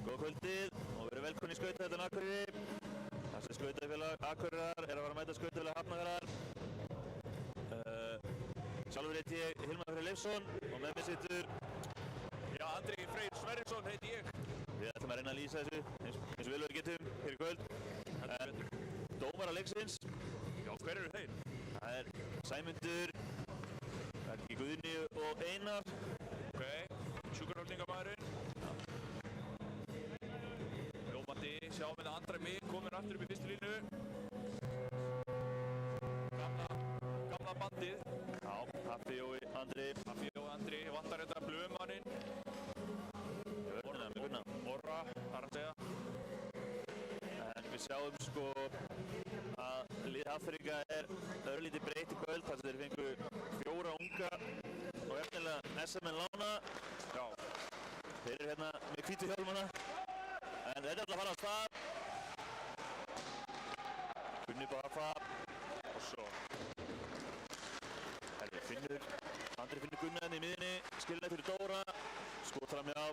Góða kvöldið og verið velkomin í Skautavelli Akureyri. Þessi Skautafélag Akureyrar að fara að mæta Skautafélag Hafnarfjarðar. Sjálfur heiti ég Hilmar Freyr Leifsson og með mér situr Andri Freyr Sverrisson heiti ég. Við ætlum að reyna að lýsa þessu eins og vel við getum hér í kvöld. Dómarar leiksins. Já, hver eru þeir? Það er Sæmundur, Guðni og Einar. Ok, sjúkrahaldningamæðurinn. Ljómandi, sjáum við að Andri mig komin aftur upp í fyrstu línu. Gamla bandið. Já, Haffi Jói Andri. Haffi Jói Andri, vantar þetta blöðmanninn. Morra, þar að segja. En við sjáum sko að lið Hafnfirðinga er örlítið breytt í kvöld þar sem þeir fengu 4 unga og efnilega SMN lána. Já. Þeir eru hérna með hvítu hjálmana. En þetta er alltaf að fara á stað. Gunni bara Haffa. Og svo. Andri finnur Gunna henni í miðinni. Skilnaði fyrir Dóra. Skot fram hjá.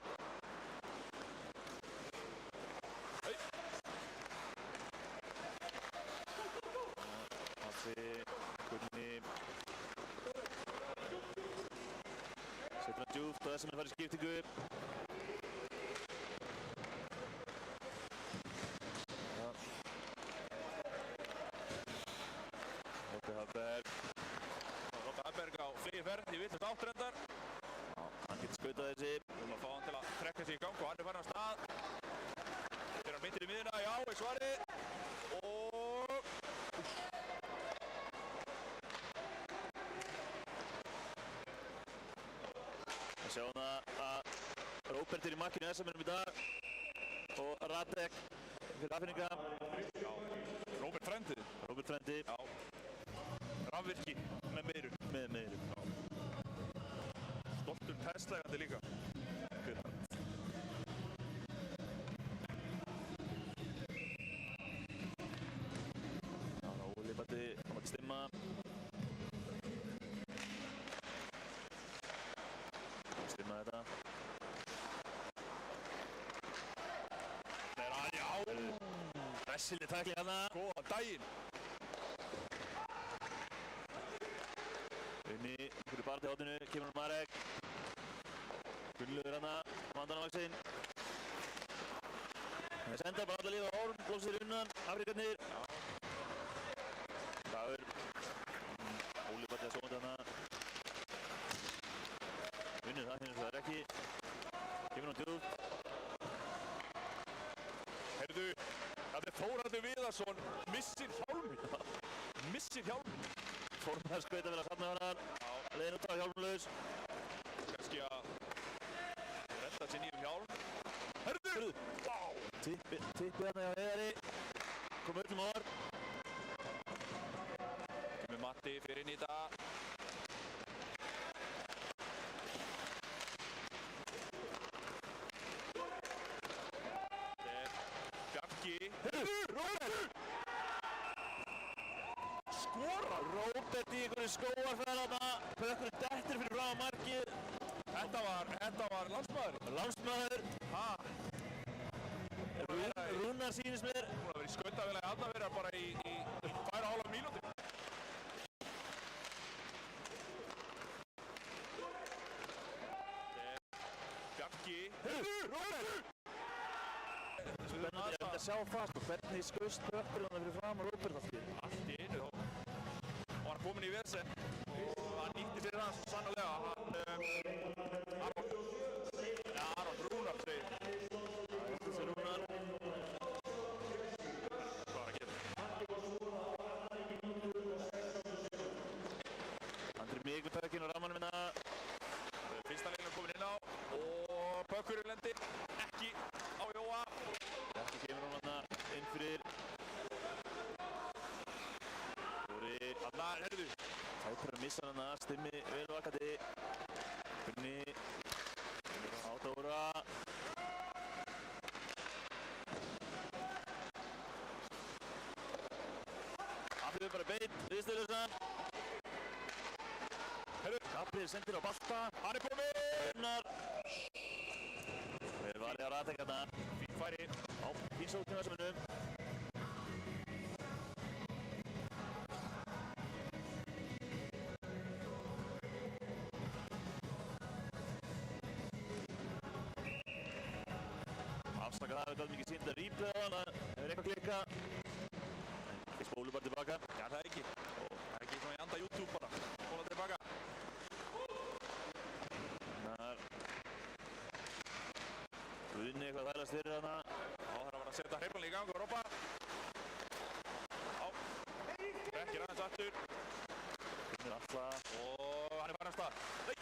Gunni setur hann djúpt og SMN fær í skiptingu. Róbert Hafberg. Róbert Hafberg á flegi ferð í villast áttrendar. Hann getur skautað þessi. Við erum að fá hann til að trekka sig í gang og hann er farin af stað. Þegar hann myndir í miðuna, já, í svari. Og... Við sjáum að Róbert er í makkinu SMN í dag og Radek fyrir Hafnfirðinga. Já, Róbert Frendi. Róbert Frendi. Já. Rafvirki með meiru. Með meiru. Stoltur testlægandi líka. Já, Óli bætti stimma. Stimma þetta. Það er hann, já! Bessilni tækling hana. Góðan daginn! Unni fyrir barði hóttinu, kemur Marek. Gunnlaugur hana, vandanavaksinn. Það senda bara alla lífa á horn, blóksir unnan, Hafnfirðingarnir. Dagur. Óli bætti að sóta hana. Unnur það, það er ekki. Kemur hann djúpt. Heyrðu, það er Þórarður Viðarsson, missir hjálminn. Missir hjálminn. Formaður Skautafélags Hafnarfjarðar. Leiðin út á hjálmlaus. Kannski að redda sér nýjum hjálm. Heyrðu! Vá! Tippið hérna hjá Heiðari. Komum öllum á orð. Kemur Matti fyrir inn í þetta. Bjarki. Heyrðu! Róbert! Skora! Róbert í einhverju skóarferð þarna. Pökkurinn dettur fyrir frá markið. Þetta var landsmaður. Landsmaður. Ha? Rúnar sýnist mér. Hún har verið í Skautafélagi Hafnarfjarðar bara í 2,5 mínútur. Róbert! Spennandi að sjá það sko, hvernig skaust tröppurinn fyrir fram að Róbert allt í. Allt í einu þá var hann komin í vesen og hann nýtti sér það svo sannarlega. Aron Rúnar segir. Þessi Rúnar. Hvað var að gera? Andri Mikl pökkinn á rammanum minna. Fyrsta leiknum komin inn á og pökkurinn lendi ekki á Jóa. Ekki kemur hún þarna inn fyrir. Þarna, herðu. Tæpur að missa hana, Stimmi vel vakandi. Gunni. Á Dóra. Aflið bara beitt, viðstöðlösa. Herðu. Aflið sendir á Balta. Hann er kominn! Gunnar. Vel valið að rata hérna. Fín færi. Á fín sókn í Vassmönnum. Afsaka það, við gætum ekki sýnt að replaya á hana. Það er eitthvað klikka. Við spólum bara tilbaka. Já, það er ekki. Það er ekki svona í anda YouTube bara. Spóla tilbaka. Þar. Guðni eitthvað þælast fyrir hana. Já, það er að vera að setja hreyflanlega í gang og Rópa. Já. Rekkir aðeins aftur. Guðni alltaf. Og hann er farin af stað. Nei!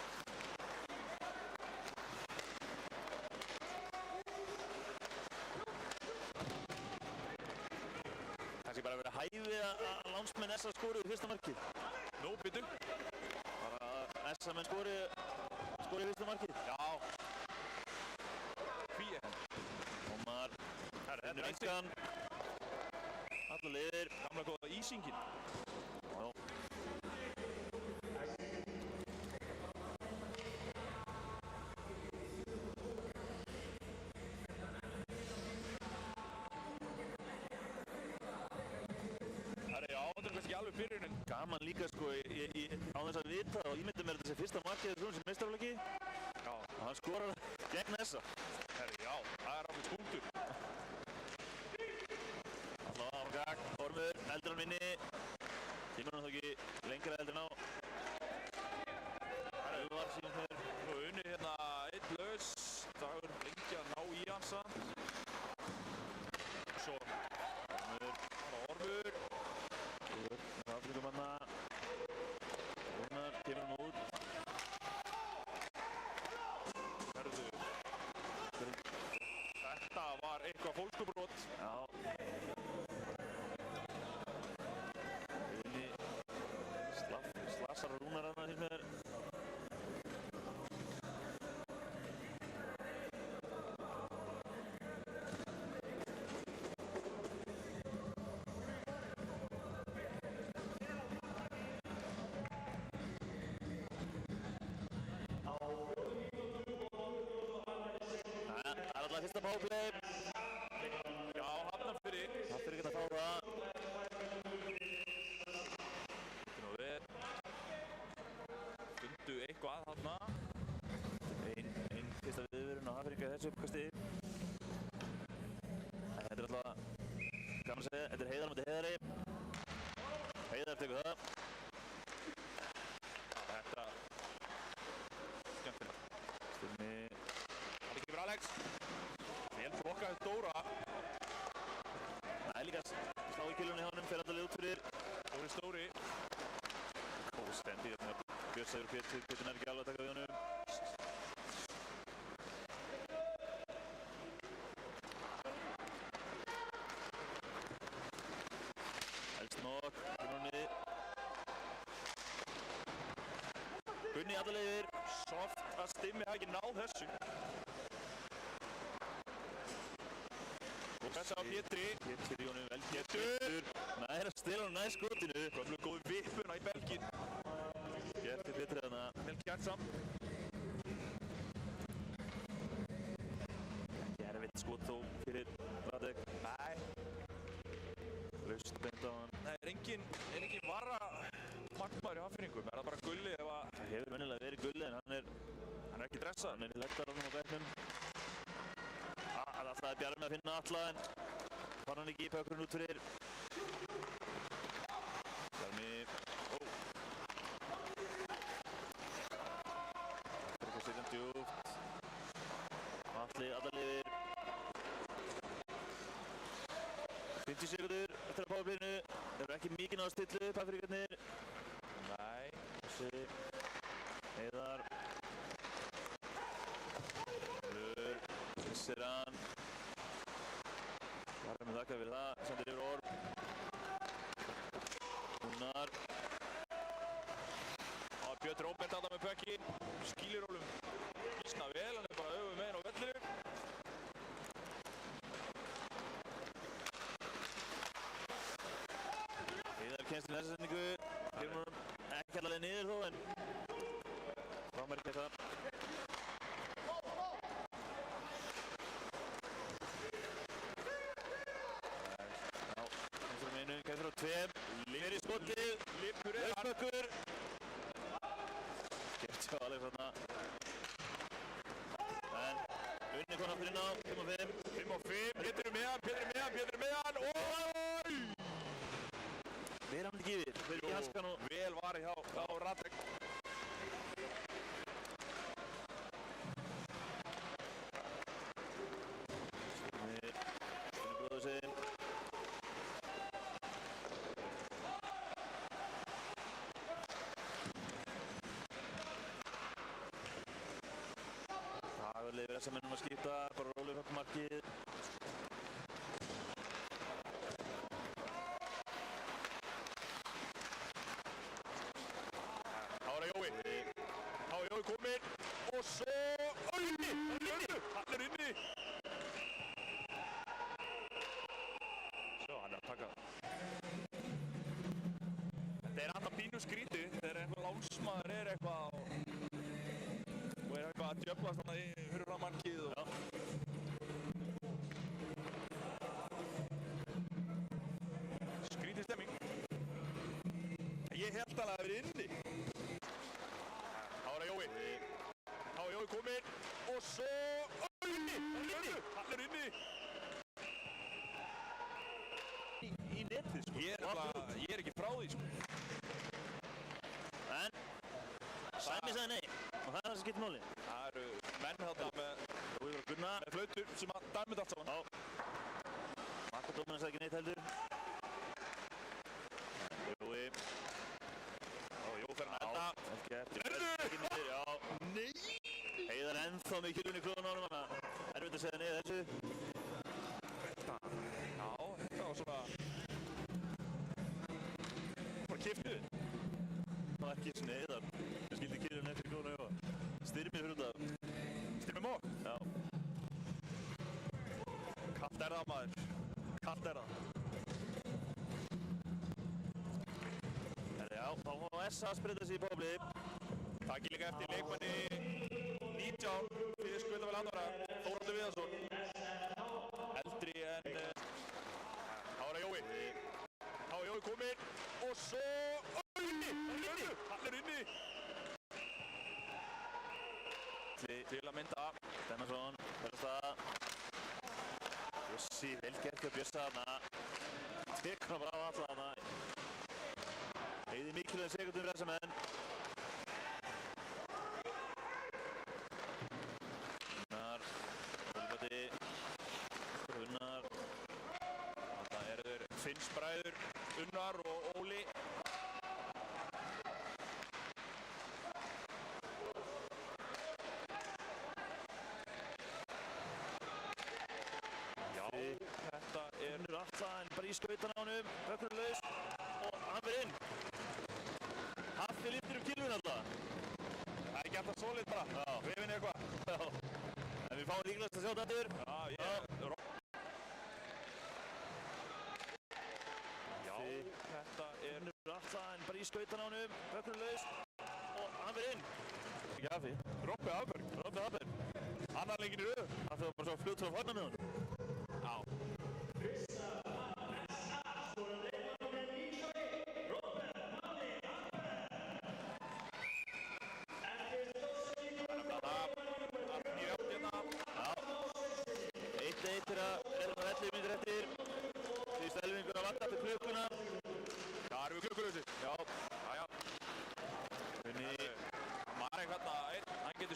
Kannski bara verið hæfið að lánsmenn SA skori í fyrsta markið. Nú, byttu. Bara að SA menn skori í fyrsta markið. Já. Hví er hann? Ómar. Þetta er Engan. Alla liðir. Gamla góða ísingin. Já. Herri, já, þetta er kannski ekki alveg byrjunin. Gaman líka sko, á þess að vita og ímyndi mér þetta sé fyrsta markið þessu sem meistarafleiki. Já. Og hann skorar gegn SA. Herri, já, það er alveg punktur. Alltaf á gang, Ormur, eldur hann minni. Tímur hann þó ekki lengra eldur en á. Elvar síðan þeir. Nú unni hérna einn laus. Dagur lengi að ná í hans samt. Svo. Ormur. Það flytum hann að. Rúnar, kemur hann út. Herðu. Þetta var eitthvað fólkskubrot. Já. Guðni slasar Rúnar hann að mér. Það er alltaf fyrsta powerplay. Já, Hafnarfirði. Það fyrir ekki að fá það. Nú við. Fundu eitthvað þarna. Ein fyrsta viðvörun á Hafnfirðinga þessu uppkasti. Þetta er alltaf gaman að segja, þetta er Heiðar á móti Heiðari. Heiðar tekur það. Þetta skemmtilegt. Stimmi. Það er ekki fyrir Alex. Vel flokkaði Dóra. Það er líka slá í kilunni hjá honum, fer alltaf út fyrir. Dóri stóri. Stendi hérna, Björnsæður Pétur er ekki alveg að taka við honum. Helst nokk, Gunni. Gunni alla leiðir. Soft að Stimmi hafi ekki náð þessu. Og þessa á Pétri. Pétur í honum, vel Pétur. Nær að stela honum nær skotinu. Gömlu góðu vippuna í belgin. Gert til Pétur þarna. Vel gert samt. Ekki erfitt skot þó fyrir Radek. Nei. Laust beint á hann. Það er engin vara markmaður í Hafnfirðingum. Er það bara Gulli ef að... Það hefur venjulega verið Gulli en hann er Hann er ekki dressað. í lettaranum á bekknum. Ætlaði Bjarmi að finna Atla en fann hann ekki í pökkurinn út fyrir. Bjarmi, fyrir ekki að setja hann djúpt. Atli, alla lifir. 50 sekundur eftir að powerplayinu. Þeir eru ekki mikið náðu að stilla upp Afríkarnir. Nei. Þessi, Heiðar. Missir hann. Bjarmi þakkar fyrir það, sendir yfir Orm. Gunnar. Björn Róbert alltaf með pökkin. Skýlir Ólum býsna vel, hann er bara öfum meginn á vellinu. Heiðar kemst í næsta sendingu. Kemur hann ekki allavega niður þó en frámerkja það. Kæður á 2, lifir í skotið, lausmökkur. Gert sjá alveg þarna. En Unni kom aftur inn á, 5-5. 5-5, Pétur er með hann, oi! Vel hann ekki yfir, fyrir í hanskan og... Vel varið hjá Radek. Unni bróður sig. Lifir þess að mennum að skipta, bara rólega upp markið. Hára Jói kominn og svo Unni, hann er inni. Sjá, hann er að taka. Þetta er alltaf pínu skrítið þegar eitthvað lánsmaður er eitthvað og er eitthvað að djöflast þarna fyrir fram markið og... Skrítið stemming. Ég held alveg að það verið inni. Hára Jói kominn og svo Unni, hann er inni. Í netið sko. Ég er ekki frá því sko. En Sæmi sagði nei og það er það sem skiptir máli. Það eru menn þarna með flautur sem að dæmið allt saman. Já. Makkadómurinn sagði ekki neitt heldur. Jói. Jó fer hann enda. Ekki eftir. Ekki niður, já. Nei! Heiðar ennþá með kjölunni klóðan á honum, þannig að erfitt að segja nei þessu. Já, þetta var svona... Bara kiftið. Það var ekki svona Heiðar. Það skildi kjölunni eftir klóðan á Jóa. Styrmir fyrir út af. Styrmir mók? Já. Kallt er það maður. Kallt er það. Já, þá má SA að spreyta sig í powerplay. Takk líka eftir leikmanni 19 fyrir Skvöldavel Andvara, Þóraldur Viðarsson. Eldri en Hára Jói kominn og svo Unni, hann er inni. Til að mynda Dennarsson, Björnstad. Bjössi, vel gert hjá Bjössa þarna. Tekur hann bara á alla þarna. Heiði mikilvægum sekundum fyrir þessa menn. Unnar, Ólibati, Unnar. Þarna eru þeir Finnsbræður, Unnar og Óli. Já, þetta er... Unnur Atla en bara í skautan á honum, hökkurinn laus og hann fyrir inn. Haffi lítur kilvin alltaf. Það er ekki alltaf solid bara, hrifin eitthvað. Já, en við fáum líklegast að sjá þetta yfir. Já, þetta er... Unnur Atla en bara í skautan á honum, hökkurinn laus og hann fyrir inn. Ekki Haffi. Robbi Hafberg. Annar leikinn í röðu. Haffi var bara svo fljótt frá forna með honum. Já.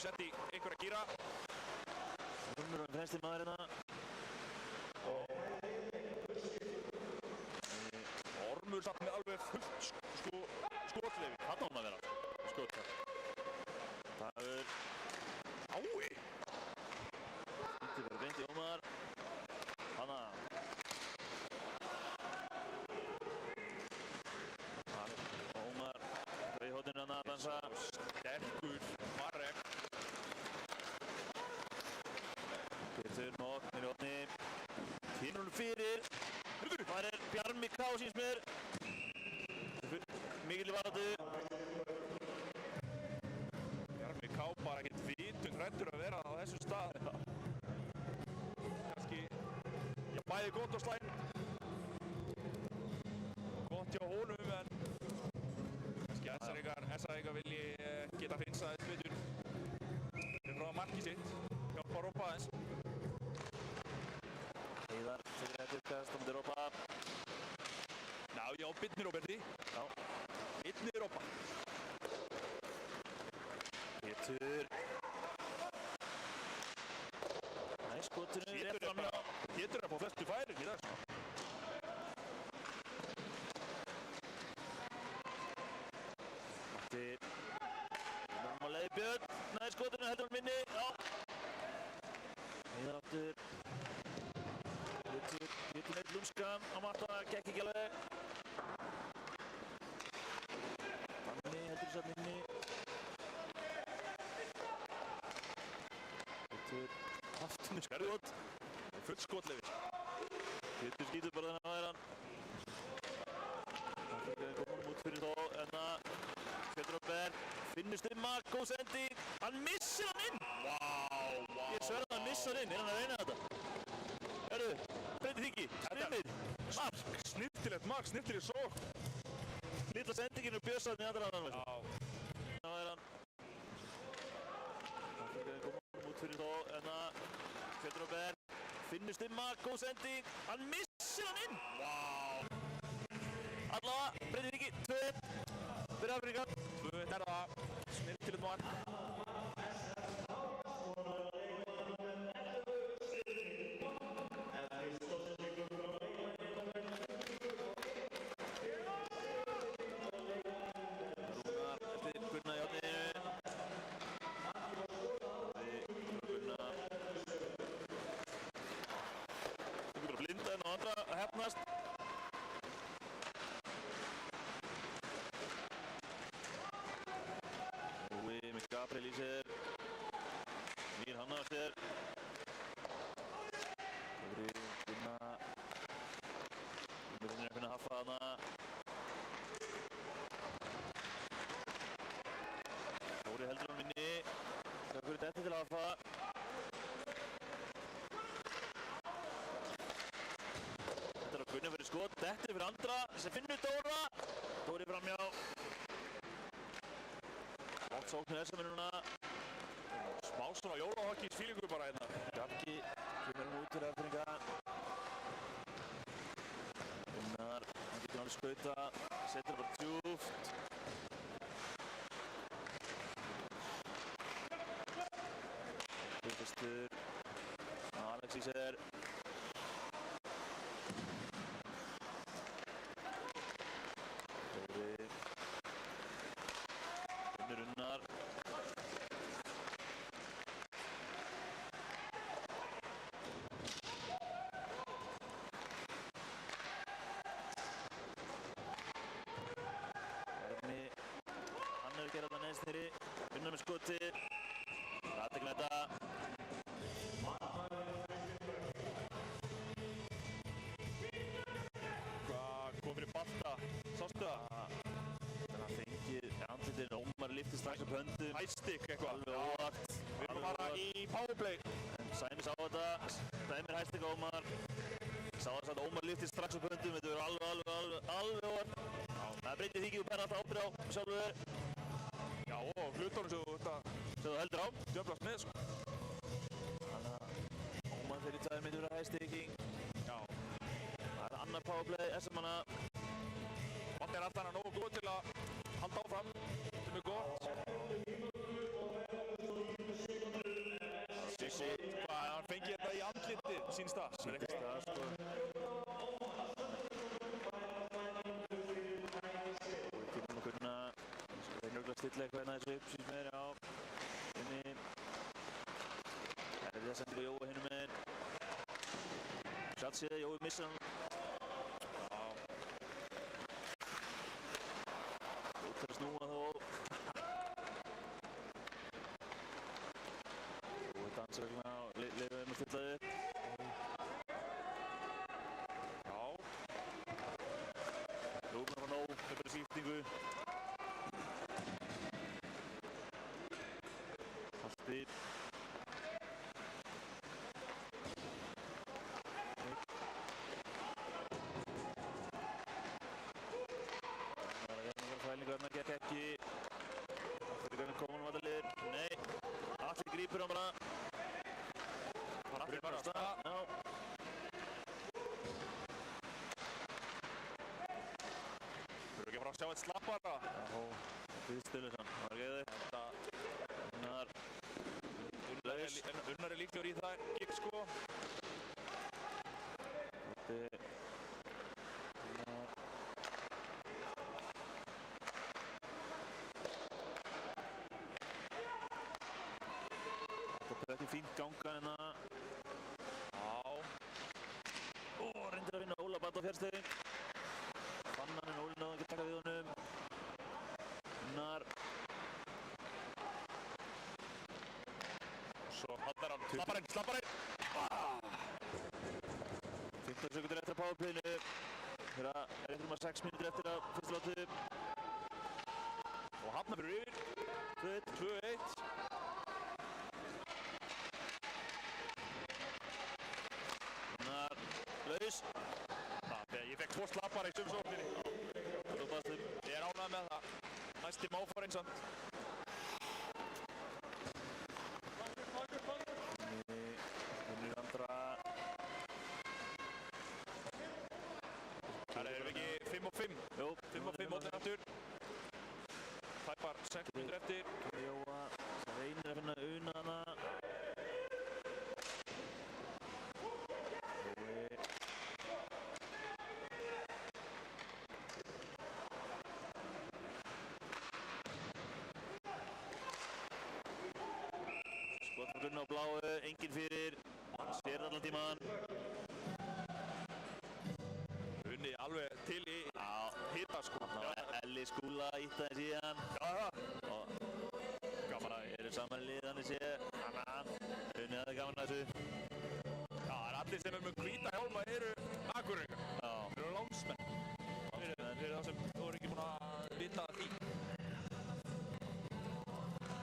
aftur sett í einhverja gíra. Rúnar var fremsti maður hérna. Ormur satt með alveg fullt skotleyfi. Þarna á hann að vera. Skotfært. Dagur. Ái! Þetta verður beint í Ómar. Hanna. Ómar. Það í hóttinu hann að dansa. Sterkur Marek. Pétur Nótt með hóttni. 10-0 fyrir. Það er Bjarmi K. síns mér. Mikil varatu. Bjarmi K. bara ekkert vitund hræddur að vera á þessum stað. Kannski, já, bæði gott og slæmt. Gott hjá honum, en kannski SR-ingar vilji geta hreinsað þess betur. Þeir frá markið sitt, hjálpa að rópa aðeins. Heiðar fyrir þetta uppkast, það myndi rópa. Já, bitnir Róberti. Já. Bitnir rópa. Pétur. Næ, skotinu rétt framjá. Pétur að fá flestu færin í dag. Matti. Núna á leiði Björn. Næ, skotinu heldur hann minni. Já. Heiðar aftur. Pétur neitt lúmska á matta, gekk ekki alveg. Danni heldur satt minni. Pétur aftur með skot. Fullt skotleyfi. Pétur skýtur bara þennan aðeins. Það fyrir að koma honum út fyrir þó, en að Pétur Róbert finnur stimma, góð sending. Hann missir hann inn! Vá. Ég sverða að hann missar hann inn, hann að reyna þetta? Hörru, breytið ekki, skrimmir, mark. Snirtilegt mark, snirtileg sókn. Lilla sendingin og Björnsson í andra annan. Já. Það er hann. Það fyrir að koma honum út fyrir þó, en að Pétur Róbert finnur stimma, góð sending. Hann missir hann inn! Vá. Allavega, breytið ekki, 2-1 fyrir Afríka. 2-1 er það. Snirtilegt mark. Elíser, Nýr Hannaðar, Þóri Gunna, Gunnar að finna haffa hana. Þóri heldur hann minni, það fyrir detti til haffa. Þetta er á Gunnar fyrir skot, detti fyrir andra, sem finnur Dóra. Dóri framjá. Gott sókn með þessum núna. Smá svona jólahokkís fílingu bara hérna. Bjarki kemur hann út fyrir Afríka. Gunnar, hann getur alveg skauta, setur bara djúpt. Fyrstur, Alexis er. Dóri. Unnar. Arni, hann hefur gerað það neðst nýri, unnar með skoti, aðtekna þetta. Hvað kom fyrir Balta, sástu það? Þannig að fengið andlitinn, Ómar lyfti strax upp höndum. Hæstik eitthvað. Alveg óvart. Við erum bara í powerplay. En Sæmi sá þetta, Sæmi hæstik Ómar. Sá þess að Ómar lyfti strax upp höndum, þetta verður alveg óvart. Það breytir því ekki, þú bæri alltaf ábyrgð á sjálfur þér. Já, og hlutunum sem þú heldur á. Djöflast með, sko. Þannig að Ómar fyrir 2 mínútur að hæstikking. Já. Það er annar powerplay, SM-manna. Balti er alltaf nógu góð til að halda áfram, sem er gott. Shit, hvað, hann fengið þetta í andlitið, sínst það? Sýndist það, sko. Og við kemum okkur hérna, reynir okkur að stilla eitthvað hérna þessu upp, síns með já. Inni. Það er það sendir á Jói hinum meginn. Sjálfsíða, Jói missar hann. Já. Út að snúa þó. Jói dansar vegna og leyfir þeim að stilla upp. Já. Rúnar var nóg með bara skiptingu. Haltir. Fælingarna gekk ekki. Fyrir komin vandaliður. Nei. Atli grípur hann bara. Hann aftur bara af stað. Já. Þurfum ekki að fara að sjá eitt slappara. Já. Viðstölu sann. Það var ekki Þetta Unnar. Unnar líklegur í það gigg, sko. Þetta er ekki fínt ganga hérna. Já. Reyndir að vinna Óla Batt á fjärstegi. Fann hann en Óli náði ekki að taka við honum. Unnar. Svo hallar hann. Slapparinn! 15 sekundur eftir að powerplayinu. Þeirra er 1,6 mínútur eftir að fyrsta látu. Og Hafnarfjörður yfir. 2-1. Unnar. Laus. Ég fekk 2 slappara í sumsókninni. Rópastum. Ég er ánægð með það. Næsti máfarinn samt. Unnur andra. Það erum við ekki 5 og 5. Jú. 5 og 5 mótið aftur. Tæpar 6 mínútur eftir. Jóa. Það reynir að finna Una hana. Skot frá Gunnar á bláu, enginn fyrir. Hann sér allan tíman. Unni alveg til í hita, sko. Elli Skúla ítti aðeins í hann. Og gaman að eru saman í lið þannig sé. Unni það er gaman að þessu. Já, það er allir sem er með hvíta hjálma eru Akureyringar. Já. Þeir eru lánsmenn. Fyrir það sem þú eru ekki búin að vita því.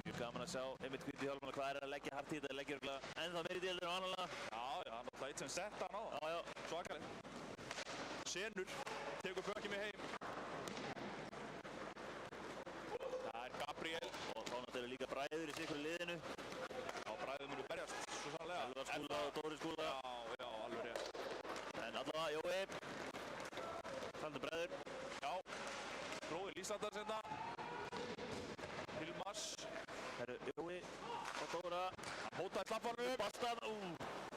Mjög gaman að sjá einmitt hvíti hjálmana hvað er að leggja hart í þetta. Leggja örugglega ennþá meiri délur en vanalega. Já, hann náttúrulega eitt sem setta hann á það. Já. Svakalegt. Senur tekur bökið mig heim. Það er Gabriel. Og þá náttúrulega líka bræður í sikru liðinu. Já, bræður munu berjast, svo sannlega. Elvar Skúla og Dóri Skúla. Já, alveg rétt. En allavega, Jói. Talandi bræður. Já, bróðir Líslandar senda. Hilmars. Herru, Jói og Dóra. Hann hótaði klapparnu. Baltan,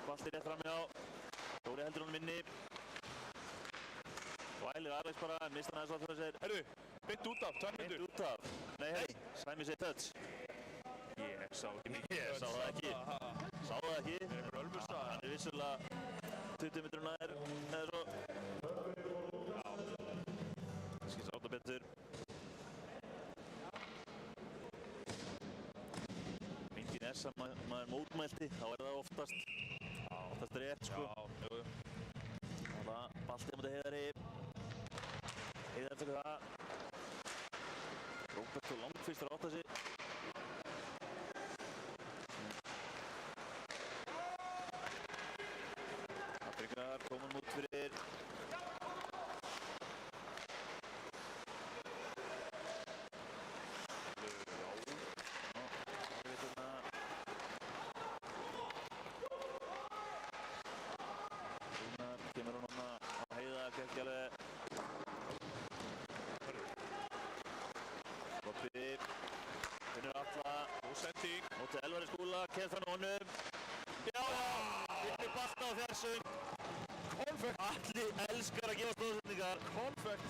balti rétt framhjá. Dóri heldur honum inni. Vælir Alex bara, mista hann aðeins á fyrir sér. Herru, beint út af, 2 Beint mínútur. út af. Nei, hei, Sæmi segir touch. Ég sá ekki mikið. Ég sá það ekki. Sá það ekki. Þeir eru bara Ölfusstað. Hann er vissulega 20 metrum nær, eða svo. Skýrst átta betur. Engin S að maður mótmælti, þá er það oftast rétt, sko. Já, jú. Og það baltið á móti Heiðari. Heiðari tekur það. Róbert og Langfist fyrir að átta sig. Patrik komin út fyrir. Kemur hún á Heiða, ekki alveg. Robby finnur Alla. Og sending. Móti Elvari Skúla, keð þann honum. Já, vinnur bolta á fjarsöng. Konfekt. Atli elskar að gefa stóðsendingar. Konfekt.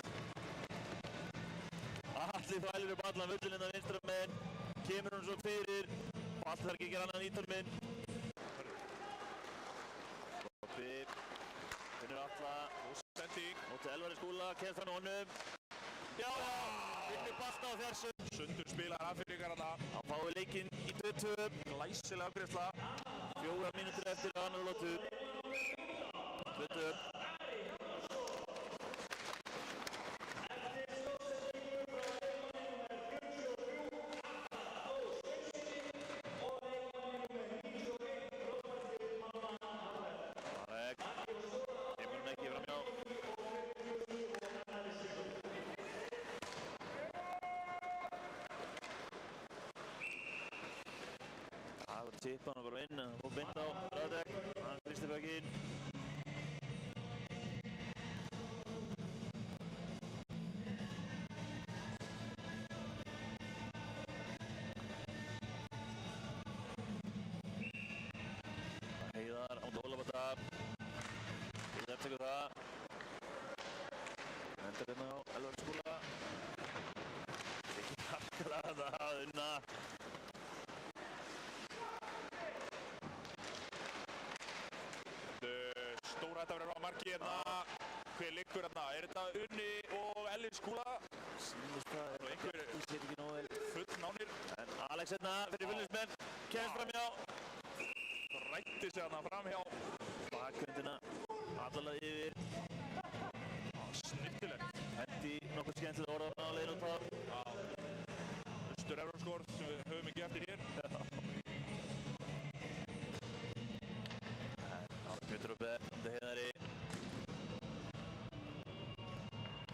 Atli þvælir upp allan völlin innan vinstra megin. Kemur hún svo fyrir. Allt þarf ekki að gera annan ítalminn. Oppi. Finnur Atla. Og sending. Og til Elvari Skúla. Kemst hann honum. Já, vinnur bolta á fjarsöng. Sundur spilar Afríkar þarna. Hann fái leikinn í 2-2. Glæsileg afgreiðsla. 4 mínútur eftir á annar lótu. 2-2. Marek. Kemur hann ekki framhjá. Það tippa hann bara inn og bind á Radek. Hann þrýstir bakk inn. Heiðar á Dólabata. Heiðar tekur það. Endar hérna á Elvari Skúla. Ekki takla það unna. Stóra þetta verður á marki hérna. Hver liggur hérna? Er þetta Unni og Elli Skúla? Sýnist það er einhver í sér ekki nógu vel. Full nánir. En Alex hérna fyrir fylgismenn. Kemst framhjá. Rætti sig hérna framhjá. Bakhundina. Allalega yfir. Snittilegt. Hendi nokkuð skemmtilega orðan á leiðin út á. Östur Evróskor sem við höfum ekki eftir hér. Pétur og Bett, Heiðari.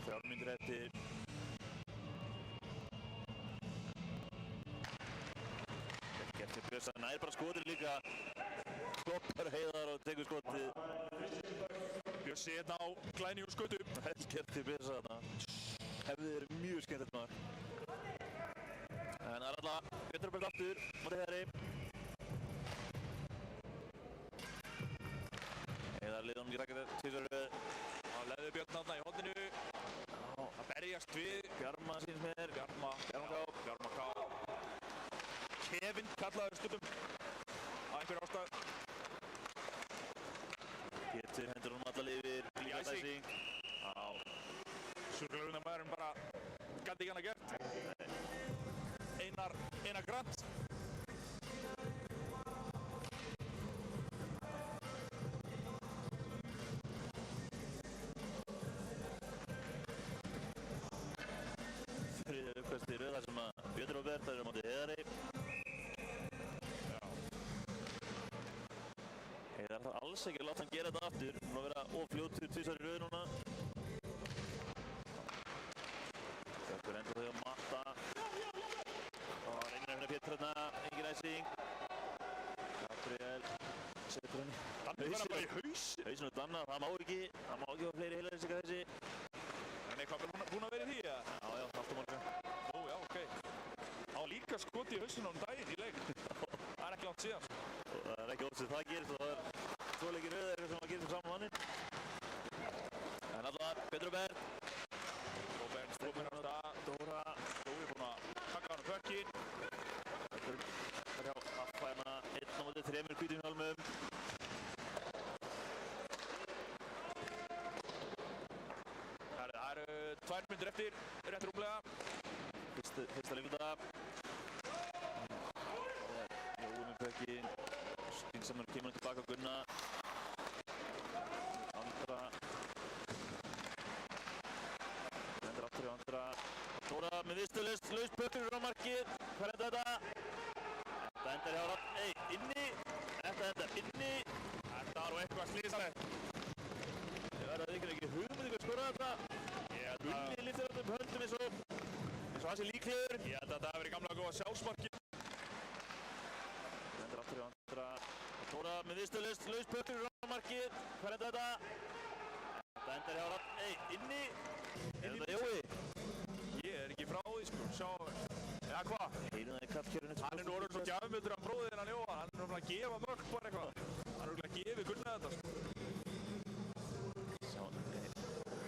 3 mínútur eftir. Ekki eftir Bjössa, nær bara skotið líka. Stoppar Heiðar og tekur skotið. Bjössi hérna á glæni úr skötu. Ekki eftir Bjössa þarna. Hefði verið mjög skemmtilegt mark. En það er alltaf Pétur og Bett aftur móti Heiðari. Heiðar liði honum ekki rækja tvisvar. Á leði Björn þarna í hodninu. Að berjast við. Bjarma sýnist mér. Bjarma K. Kevin kallaður stundum. Á einhverju ástæðu. Pétur hendur honum allalega yfir. Líka dæsing. Surglurinn maðurinn bara gæti ekki hann að gert. Einar Grant. Þriðja uppkast í röð þar sem að Pétur og Bert eru á móti Heiðari. Heiðar þarf alls ekki að láta hann gera þetta aftur. Hann má vera ofljótur tvisvar í röð núna. Bjartur endur þau að matta. Og reynir að finna Pétur hérna, engin æsing. Gabriel setur henni. Danni verður bara í haus. Hausinn og Danna, það má ekki hafa fleiri heilarísika þessi. En eitthvað búinn að vera í því, eða? Já, allt á morgun. Nú, já, ok. Hann var líka skotið í hausinu daginn í leik. Það er ekki langt síðan. Og það er ekki oft sem það gerist og það er 2 leikir röð sem að gerist saman manni. En alltaf Pétur og Bert. Og Bert kominn á stað. Dóra. Dóri búinn að taka hann á pökkinn. Þetta er hjá Affa hérna 1 á móti 3 hvítum hjálmum. Það eru 2 mínútur eftir, rétt rúmlega. Fyrsta leikluta. Jói með pökkinn. Skynsamur kemur hann tilbaka á Gunna. Andra. Rendur aftur hjá Andra. Dóra með vistulaust, laust pökkur frá markið. Hvað enda þetta? Þetta endar hjá Rafn, inni. Þetta endar inni. Þetta var nú eitthvað slísalegt. Ég verði að ykkur ekki hugmynd ykkur skora þetta. Gunni lyftir þetta upp höndum eins og hann sé líklegur. Ég held að þetta hafi verið gamla góða sjálfsmarkið. Rendur aftur hjá Andra. Dóra með vistulaust, laust pökkur frá markið. Hvað enda þetta? Þetta endar hjá Rafn, inni. Er þetta Jói? Ég er ekki frá því, sko. Sjá, ja, hvað? Heyrum það í kallkerfinu. Hann er nú orðinn svo gjafmildur af bróðir hann Jóhann. Hann er nú að gefa mörk bara eitthvað. Hann er að gefa Gunnar þetta sko.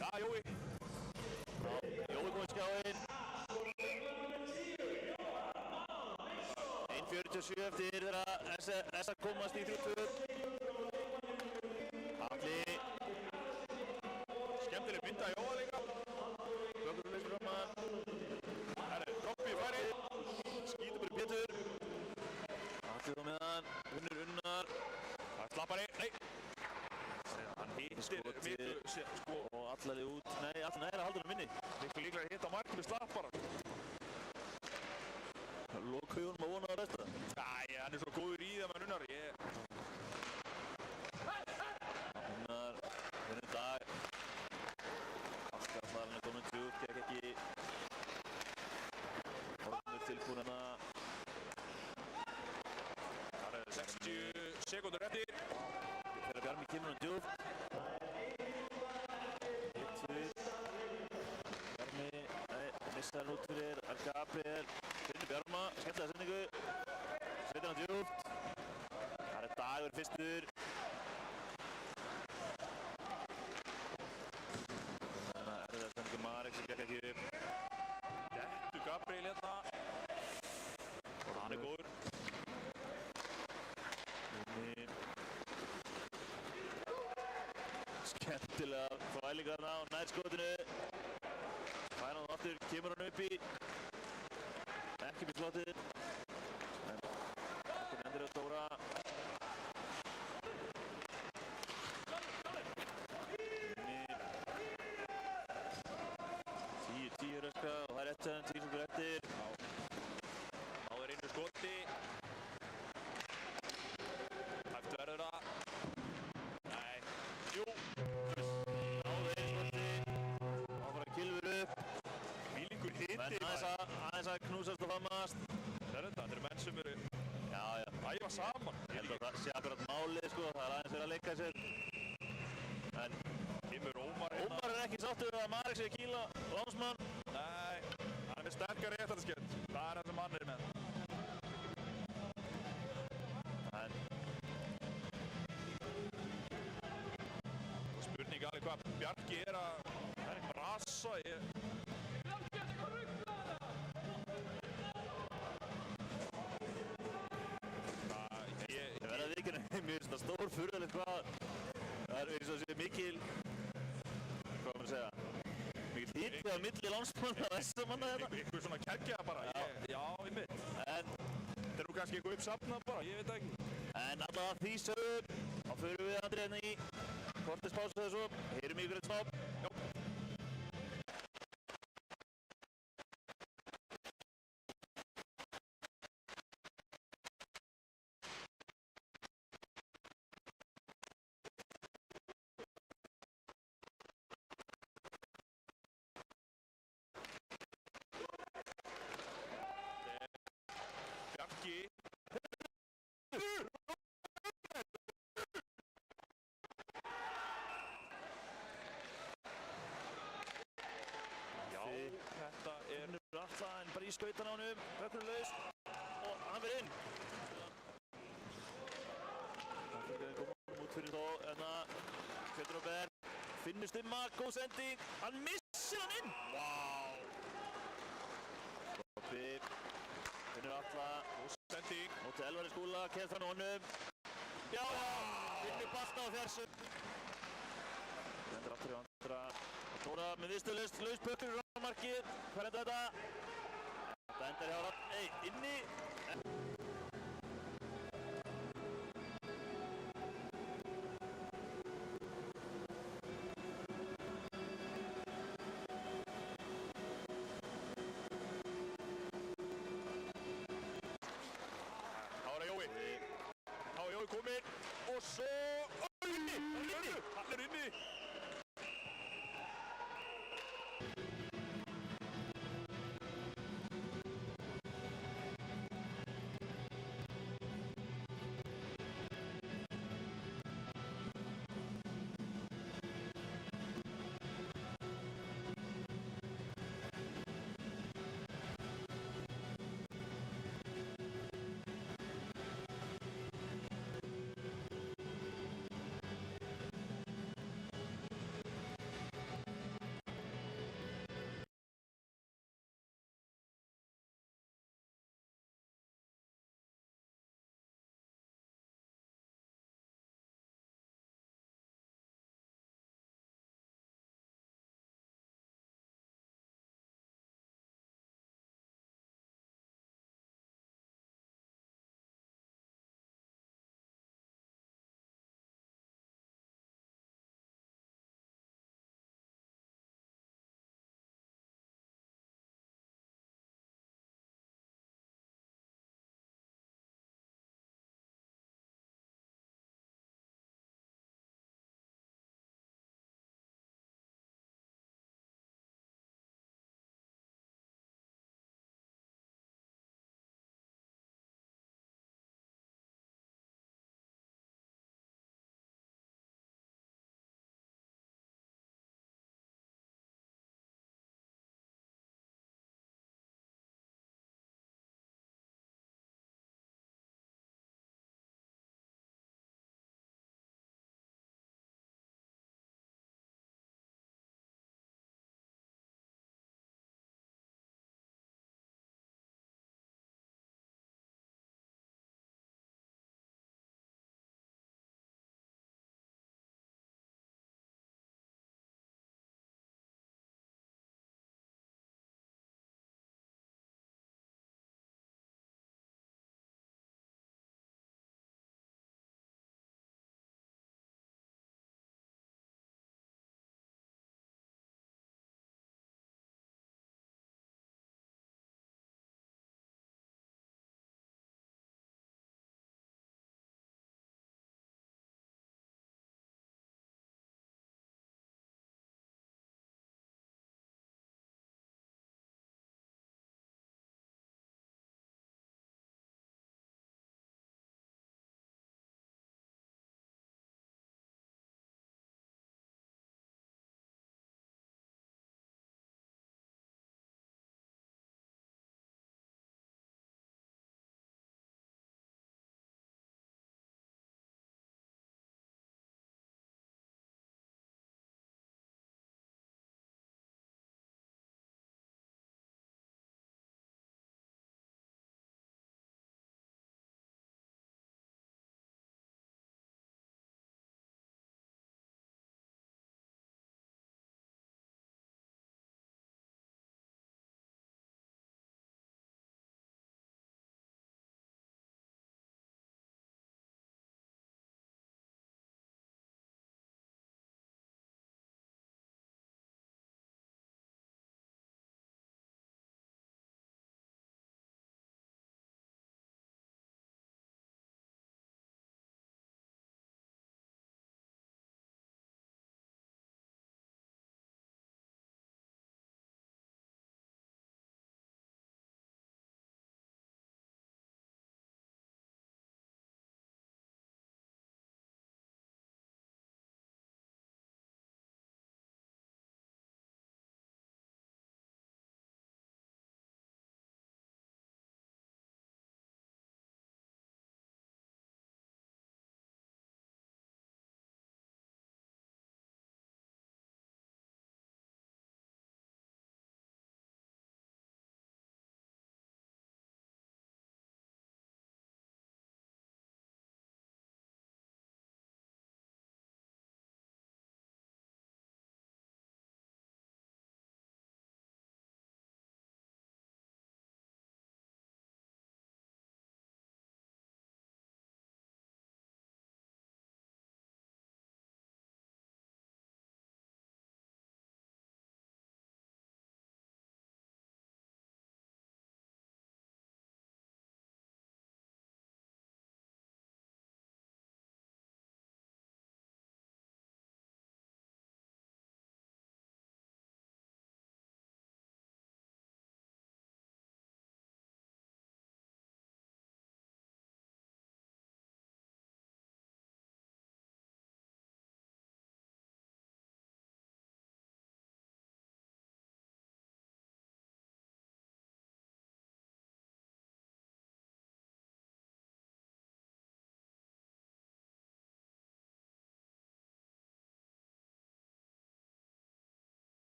Já, Jói. Jói kom í skjáinn. 1:47 eftir þeirra S að komast í 3-2. Alli. Skemmtileg mynda Jóa líka. Bökkur leysur fram að. Það er Robby í færi. Skýtur fyrir Pétur. Alli þá með hann. Unnar. Það slappar í. Nei. Hann hittir miklu sko. Og Alli út. Nei, Alli næra haldur hann minni. Miklu líklega hitta markinu slappar hann. Loka Jón að vona að resta. Æ, hann er svo góður í það með Unnar. Unnar, hérna dag. Afskaflarinn er komin djúpt, gekk ekki. Ormur tilbúin hérna. Það er 60 sekúndur eftir. Þegar Bjarmi kemur hann djúpt. Bjarmi, missar hann út fyrir Gabriel. Finnur Bjarma, skemmtilega sendingu. Sveitir hann djúpt. Það er Dagur fyrstur. Þannig að erfiðar sendingu Marek sem gekk ekki upp. Dettu Gabriel hérna. Og hann er góður. Skemmtilega þvælingarna á nærskotinu. Fær hann aftur, kemur hann upp í. Ekki með slotið. En ekki nefndir á Dóra. Inni. 10 röska og það er 10 sekundur eftir. Þá er einu skoti. Hægt verður það. Nei. Jú. Náðu einu skoti. Þá fara Gylfur upp. Hvílíkur hiti. Menn aðeins að knúsast og faðmast. Þetta eru menn sem eru Já. æfa saman. Ég held að það sé akkurat málið sko. Það er aðeins verið að leika sér. En Kemur Ómar hérna. Ómar er ekki sáttur við að Marek sé að kýla lánsmann. Nei. Hann er með sterkari réttarskett. Það er það sem hann er með. En Spurning alveg hvað Bjarki er að brasa. Ég verði að viðurkenna, mér finnst það stór furðulegt hvað það er eins og sé mikil, hvað maður að segja, mikil hiti á milli lánsmanna og S-manna þetta. Ykkur svona keggja bara. Já, einmitt. En Þetta er nú kannski eitthvað uppsafnað bara, ég veit ekki. allavega því sögum, þá förum við Andri hérna í kortispásu eða svo, heyrum ykkur eitt snápp. Já. Bjarki. Já, þetta er Unnur Atla en bara í skautan á honum, vökkurinn laus og hann verið inn. Það fyrir að koma út fyrir þó, Kjötur og Berg, finnur stimma, góð sending, hann missir hann inn! Vá! Stoppi, Unnur Atla, sending. móti Elvari Skúla, kemst hann honum. Já, finnur balta á fjarsu. Rendur aftur í Andra. Dóra með viðstöðlaust, laus pökkur á markið. Hvað enda þetta? Þetta endar hjá Rafney inni. Þá er það Jói. Þá er Jói kominn. Og svo... Inni! Hann er inni!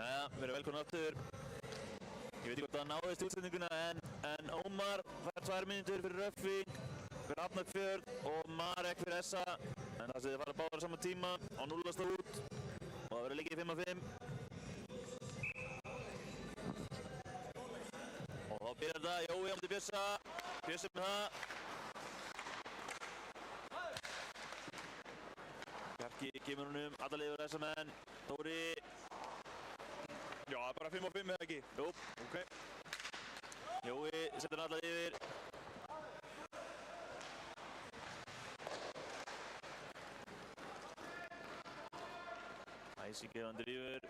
Jæja, verið velkomin aftur. Ég veit ekki hvort það náðist í útsendinguna en Ómar fær 2 mínútur fyrir Röffing, fyrir Hafnarfjörð og Marek fyrir Essa. En það sé þið fara báðar á sama tíma og 0 út og það verður leikið 5-5. Og þá byrjar þetta, Jói á móti Bjössa, Bjössi með það. Bjarki kemur honum, alla liður þessa menn, Dóri. Já, það er bara 5-5 eða ekki? Jú. Ok. Jói setur hann alla yfir. Æsi gefandi yfir.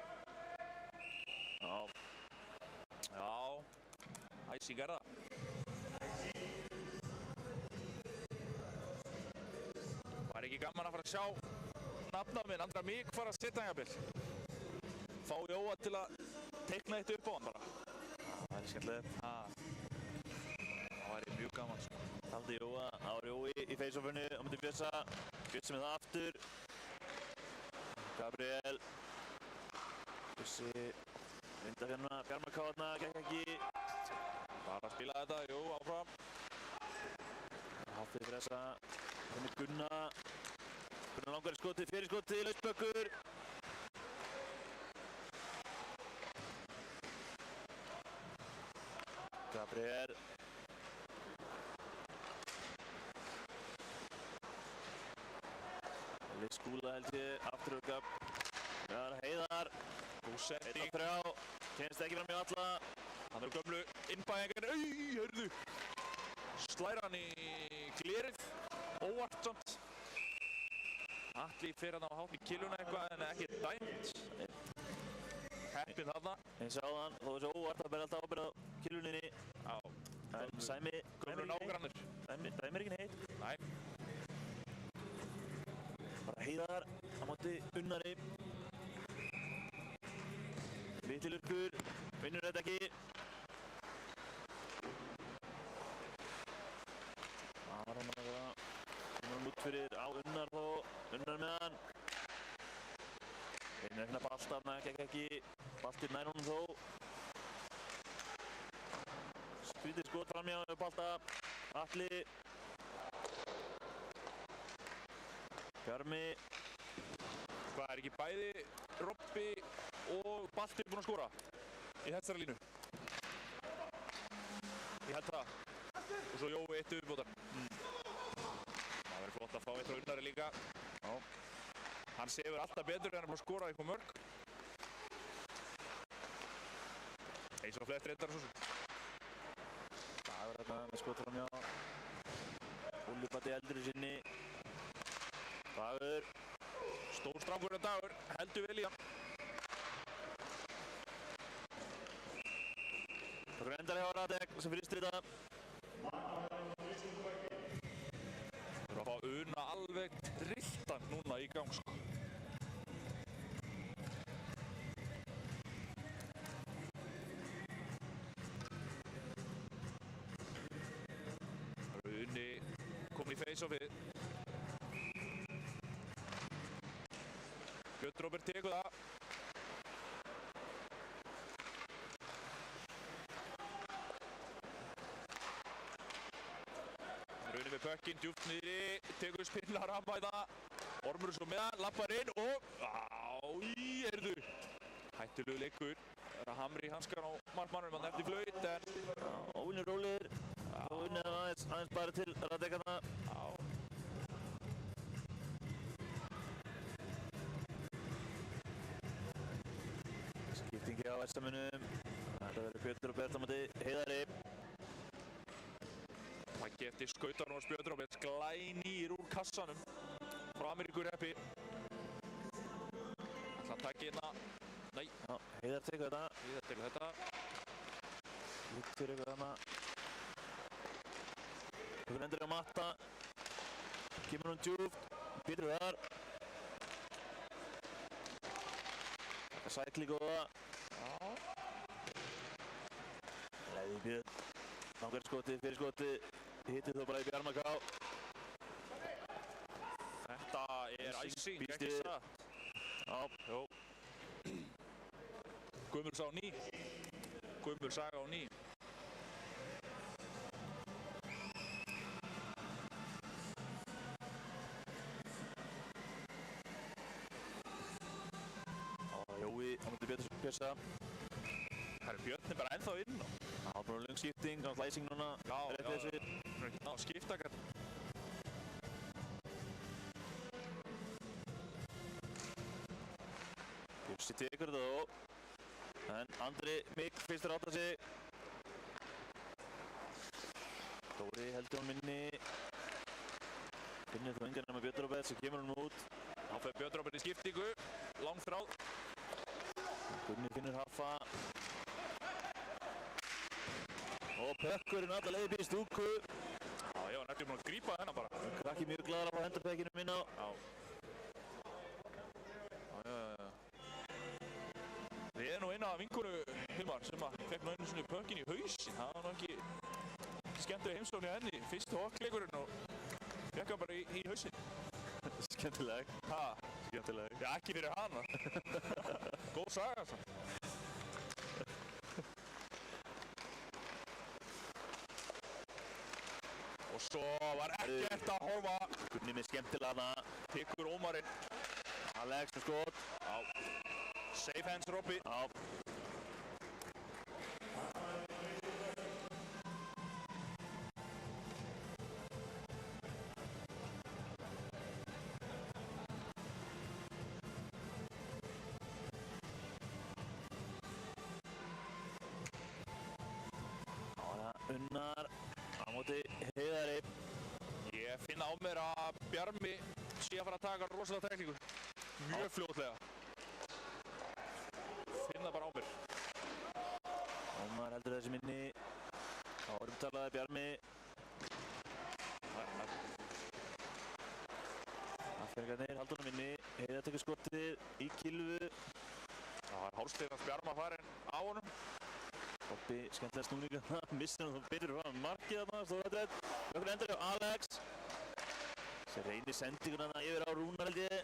Já. Já. Æsi gerða. Var ekki gaman að fara að sjá nafna minn, Andra Mík, fara að setja hann jafnvel. Fá Jóa til að teikna eitt upp á hann bara. Það er skemmtilegt. Það væri mjög gaman sko. Taldi Jóa, það var Jói í face-offinu á móti Bjössa. Bjössi með það aftur. Gabriel. Bjössi vinda hérna, Bjarmarkáðna, gekk ekki. Bara að spila þetta, jú, áfram. Hafið fyrir þessa. Hérna er Gunna. Gunna langar í skotið, fyrir skotið, lausbökkur. Gabriel. Litt skúla held ég, afturöfgab. Það er Heiðar. Góð setting. 1-3, kemst ekki fram í alla. Hann eru gömlu innbæðingar. Hörðu. Slæra hann í glerið. Óvart samt. Atli fer hann á hátt í kiluna eitthvað en ekki dæmt. Heppinn þarna. Eins og áðan, þó þessi óvart að bera alltaf ábyrgð á killuninni. Já. En Sæmi Gömlu nágrannir. dæmir ekki neitt. Nei. Bara Heiðar á móti Unnari. Litlurkur, vinnur þetta ekki. Það var hann að það. Kemur hann út fyrir á Unnar þó. Unnar með hann. Vinnur ekki að balta hann, gekk ekki. Baltir nær honum þó. Skrítið skot framhjá balta. Atli. Bjarmi. Hvað er ekki bæði Robby og Balti búinn að skora í þessari línu? Ég held það. Og svo Jói eitt viðbótar. Það verður flott að fá eitt á Unnari líka. Já. Hann sefur alltaf betur en hann er búinn að skora eitthvað mörg. Eins og flest reyndar og svo. Dagur hérna með skot framhjá. Úlipati eldri sinni. Dagur. Stór strákur en Dagur, heldur vel í hann. Það er endalega á Radek sem fyrstir þetta. Það er að fá Una alveg trilltan núna í gang sko. Það er Uni komin í face-offið. Björn Róbert tekur það. Raunin með pökkinn, djúpt niðri, tekur spillar ramma í það. Ormur svo með hann, lappar inn og... Heyrðu. Hættulegu leikur. Það er að hamri í hanskan á markmannum, hann eftir flaut en... Óvinnur rólir. Óvinnur aðeins bara til Radek hérna. Skiptingi á SM-unum. Þetta verður Björn Róbert á móti Heiðari. Mækki eftir skautarinn og Björn Róbert glænýr úr kassanum frá Ameríkureppi. Ætla að taka hérna. Nei. Já, Heiðar tekur þetta. Heiðar tekur þetta. Lítur ykkur þarna. Ykkur endur á matta. Kemur hún djúpt. Pétur þar. Sækli góða. Leiði Björn. Langar skotið, fyrir skotið. Hittir þó bara í Bjarmaká. Þetta er æsing, ekki Býstir. satt? Já. Jó. Gömul saga á ný. Gömul saga á ný. Jói á myndi betur pjessa. Það Björn bara ennþá inn á. Það var bara löng skipting, hann læsing núna. Já, rétt við þessu. Það ekki ná að skipta kannski. Bjössi tekur þetta þó. En Andri Mikk fyrstur átta sig. Dóri heldur á minni. Finnir þá engan nema Björn Róbert sem kemur hann út. Þá fer Björn Róbert í skiptingu. Langt þráð. Gunni finnur Haffa. Og pökkurinn alla leið býr stúku. Já, ég var nættum búinn að grípa þennan bara. Krakki mjög glaður að fá hendapökkinu minna á. Já. Við erum nú eina vinkonu, Hilmar, sem fekk nú einu svona pökkin í hausinn. Það var nú ekki skemmtileg heimsókn hjá henni. Fyrst hokkleikurinn og fekk hann bara í hausinn. Skemmtileg. Ha? Skemmtileg. Já, ekki fyrir hana. Góð saga, altså. Og svo var ekkert að horfa. Gunni með skemmtilegana. Tekur Ómarinn. Alex með skot. Já. Safe hands, Robby. Já. Unnar á móti Heiðari. Ég finn á mér að Bjarmi sé að fara að taka rosalega tæklingu. Mjög fljótlega. Finn það bara á mér. Ómar heldur þessi minni. Þá umtalaði Bjarmi. Affergarnir haldur hann minni. Heiðar tekur skotið í kilvu. Það var hálfstegast Bjarma farin á honum. Bobbi skemmtilega snúninga. Missir hann þá byrjur fram markið þarna. Stórvættrið. Ökkur endur hjá Alex. Sér reynir sendinguna þarna yfir á Rúnar held ég.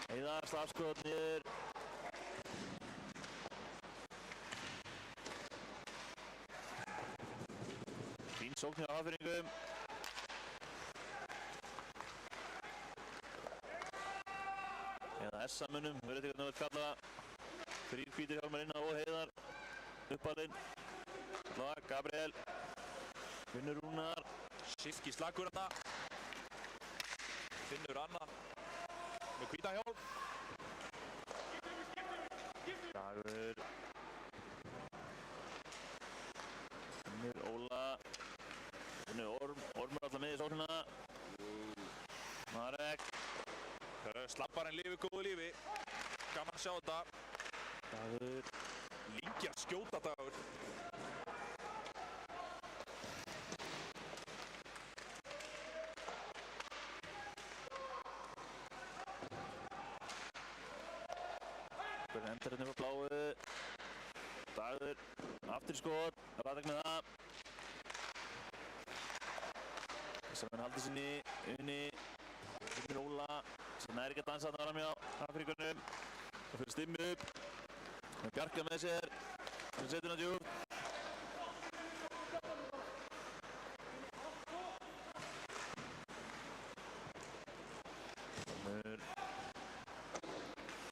Heiðar slagskot niður. Fín sókn hjá Hafnfirðingum. Eða S-munum, verður þetta hvernig að kalla. Þrír hvítir hjálmar inná og Heiðar. Uppalinn. Lag, Gabriel. Finnur Rúnar. Silki slagur þarna. Finnur annan með hvíta hjálm. Dagur. Finnur Óla. Finnur Ormur alltaf með í sóknina. Marek. Slapparinn lifir góðu lífi. Gaman að sjá þetta. Dagur. Lengi að skjóta Dagur. Hvernig endar hérna frá bláu. Dagur. Aftur í skot. Radak með það. Þessar menn haldið sinni. Unni. Finnur Óla. Sem er ekki að dansa þarna framhjá Hafnfirðingunum. Það fyrir stimmi upp. Með Bjarka með sér. Sem setur hann djúpt. Komur.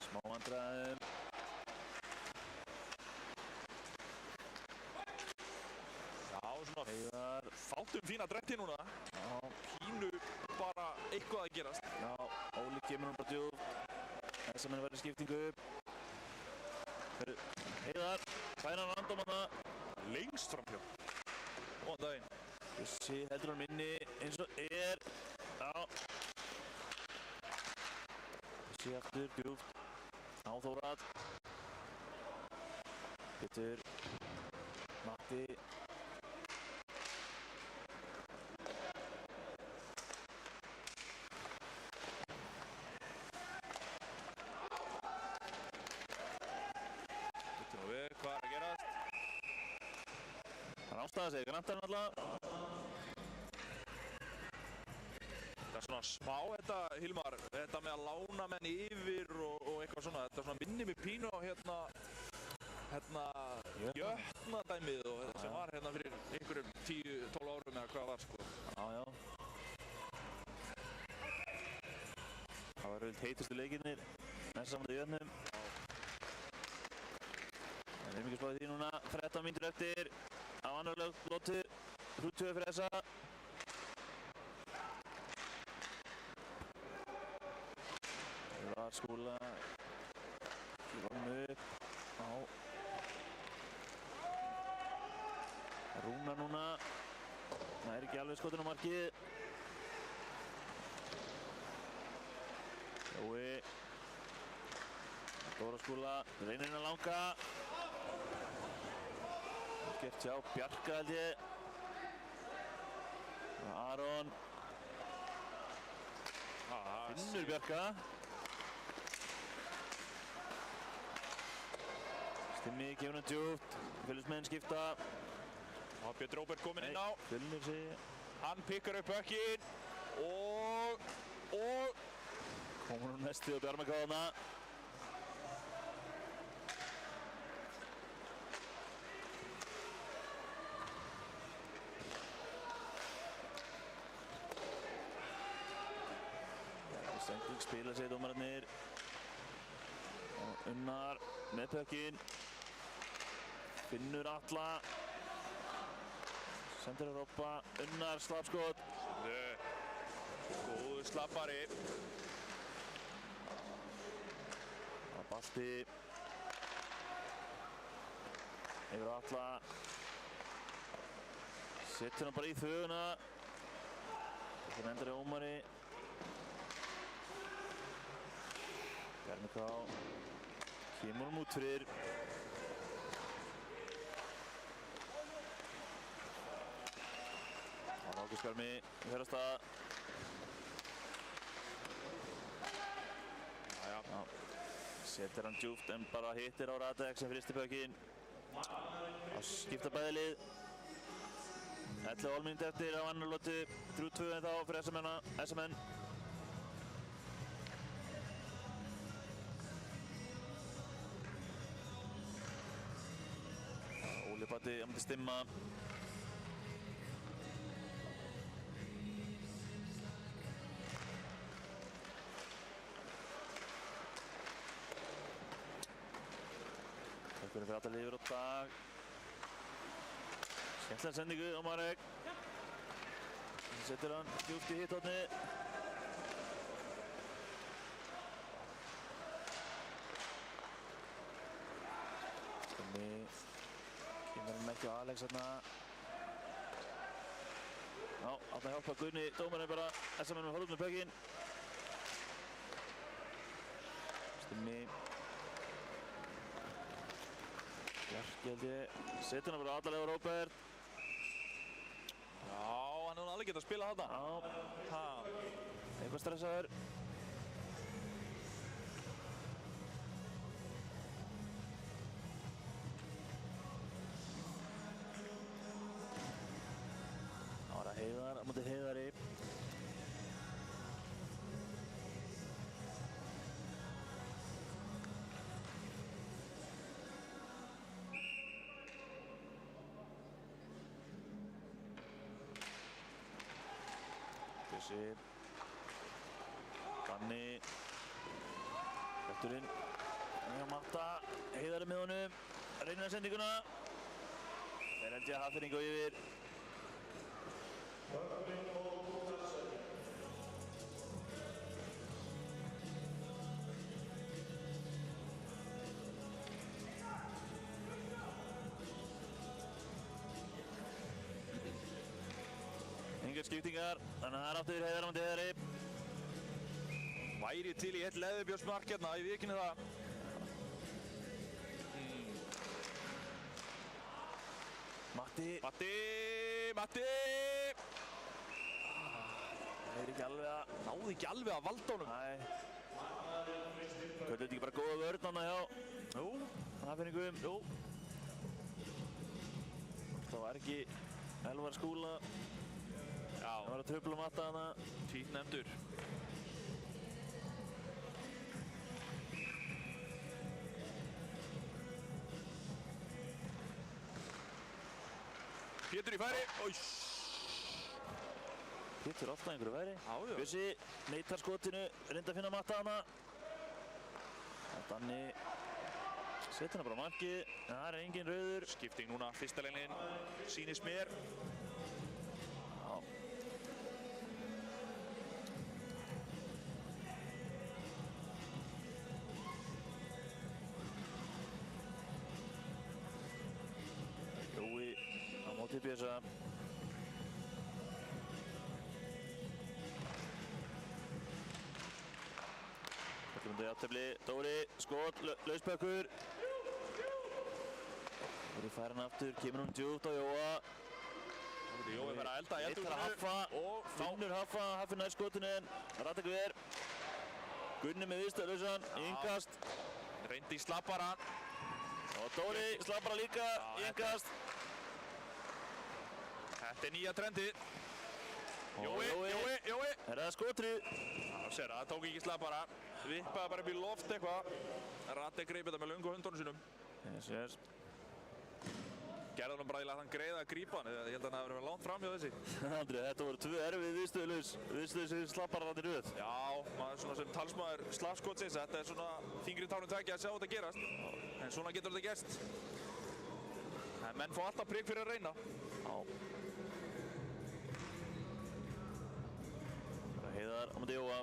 Smá vandræðum. Já, svona Heiðar. fátum fína dretti núna. Já. Pínu bara eitthvað að gerast. Já, Óli kemur hann bara djúpt. Þess að menn verður skiptingu upp. Heiðar, fæna hann random hana. Lengst framhjá. Góðan daginn. Bjössi heldur hann minni eins og er. Já. Bjössi aftur, djúpt. Á Þórað. Pétur. Matti. Hvað er að gerast? Hann ástæði sig, grantar hann alltaf. Það er svona smá þetta, Hilmar, þetta með að lána menn yfir og eitthvað svona, þetta svona minnir mig pínu á hérna jötnadæmið og þetta sem var hérna fyrir einhverjum 10-12 árum eða hvað var sko. Já. Það var auðvitað heitustu leikirnir með saman í jötnum. Það er mikið spáðið því núna, 13 mínútur eftir á annar lotu, 20 fyrir þessa. Það var Skúla, kýfa hann upp á Rúna núna, það er ekki alveg skotin á markið. Jói, Dóra Skúla, reynir inn að langa. Gert hjá Bjarka held ég. Aron. Finnur Bjarka. Stimmi, gefur hann djúpt, fylgismenn skipta. Og Björn Róbert kominn inn á. Fjölnir sig. Hann pikkar upp bökkinn og Komur hún næstu á Bjarmakáðana. Sending spila sig dómararnir. Og Unnar með pökkinn. Finnur Atla. Sendir að Robba. Unnar slapskot. góður slappari. Það er balti. Yfir á Atla. Setur hann bara í þvöguna. Það endar í Ómari. Bjarmi K. Kemur hann út fyrir. Það er Ágúst Bjarmi í fyrrastað. Setur hann djúpt en bara hittir á Radek sem fristi pökkinn. Það skipta bæði lið. 11 mínútur eftir á annar lotu. 3-2 en þá fyrir SMN. Óli Batti að myndi stimma. Takk fyrir alla liður á dag. Skemmtilega sendingu á Marek. Setur hann djúpt í hitthorni. Stemmi. Kemur hann ekki á Alex þarna. Já, átt að hjálpa Gunni. Dómarinn bara SMN með horfum með pökkinn. Stemmi. Bjarki held ég. Setur hann bara allalega á Róbert. Já, hann hefði alveg getað að spila þarna. Já. Eitthvað stressaður. Það var að Heiðar á móti Heiðari. Bjössi. Danni. Rekturinn. Mjög matta. Heiðari með honum. Reynir að sendinguna. Þeir held ég að Hafnfirðinga á yfir. Engar skiptingar, þannig að það er aftur Heiðar á móti Heiðari. Væri til í eitt leðubjörnsmark hérna, ég viðurkenni það. Matti. Matti! Náði ekki alveg að valda honum. Nei. Kvöldu þetta ekki bara góða vörn hana hjá Hafnfirðingum? Jú. Það var ekki Elvar Skúla. Það var að trufla matta hana. Tvítt nefndur. Pétur í færi. Pétur alltaf einhverju færi. Já. Bjössi neitar skotinu, reyndi að finna matta hana. Danni setur hana bara á markið. Það er engin rauður. Skipting núna, fyrsta leinin, sýnist mér. Já. Jói á móti Bjössa. Þetta jafntefli, Dóri, skot, lausbökkur. Dóri fær hann aftur, kemur hún djúpt á Jóa. Jói fær að elda í eldhúsinu. Haffa, finnur Haffa, Haffi nær skotinu en rata ekki ver. Gunni með viðstöðlausan, innkast. Reyndi í slappara. Og Dóri slappara líka, innkast. Þetta er nýja trendið. Jói. Er það skotri? Já, sér það, tók ekki slappara. Vippaði bara upp í loft eitthvað. Rati greip þetta með löngu höndunum sínum. Yes. Gerði hann bara í að hann greiða að grípa hann. Ég held að hann hafi verið langt fram hjá þessi. Andri, þetta voru 2 erfið viðstöðlausir slappara í röð. Já, maður svona sem talsmaður slagskotsins. Þetta er svona þingri tánum tveggja að sjá þetta gerast. En svona getur þetta gerst. En menn fá alltaf prik fyrir að reyna. Já. Heiðar á móti Jóa.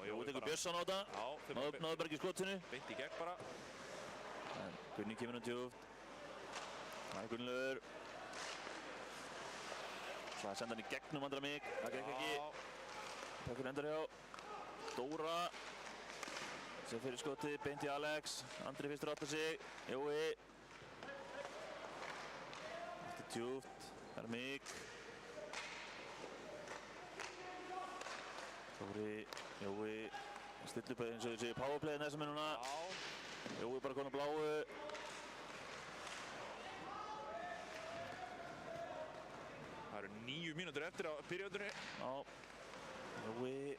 Jói tekur Bjössan á þetta. Náðu bara ekki skotinu. Beint í gegn bara. En Gunni kemur hann djúpt. Það er Gunnlaugur. Það senda hann í gegnum andra mig. Það gekk ekki. Pekkur endar hjá Dóra. Sem fyrir skotið, beint í Alex. Andri fyrstur átta sig. Jói. Þetta er djúpt. Það er mig. Dóri, Jói, stillu upp eins og þið séu powerplayið þessum er núna. Jói bara konar bláu. Það eru 9 mínútur eftir á periodunni. Já, Jói.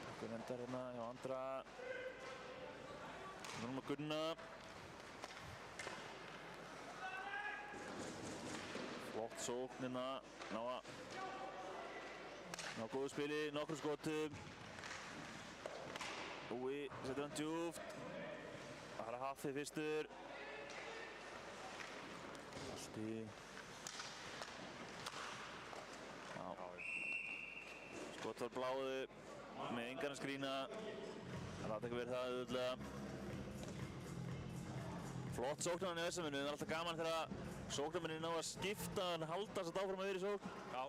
Okkur endar hérna hjá Andra. Núna Gunna. Flott sókn hérna. Ná góðu spili, nokkrum skotum. Jói setur hann djúpt. Það er Haffi fyrstur. Alti. Já. Skot var bláðu með engan að skrína. Það láti ekki verið það auðvitað. Flott sóknarinn í SM-inu. Það er alltaf gaman þegar sóknarmennin ná að skipta en halda satt áfram að vera í sókn. Já.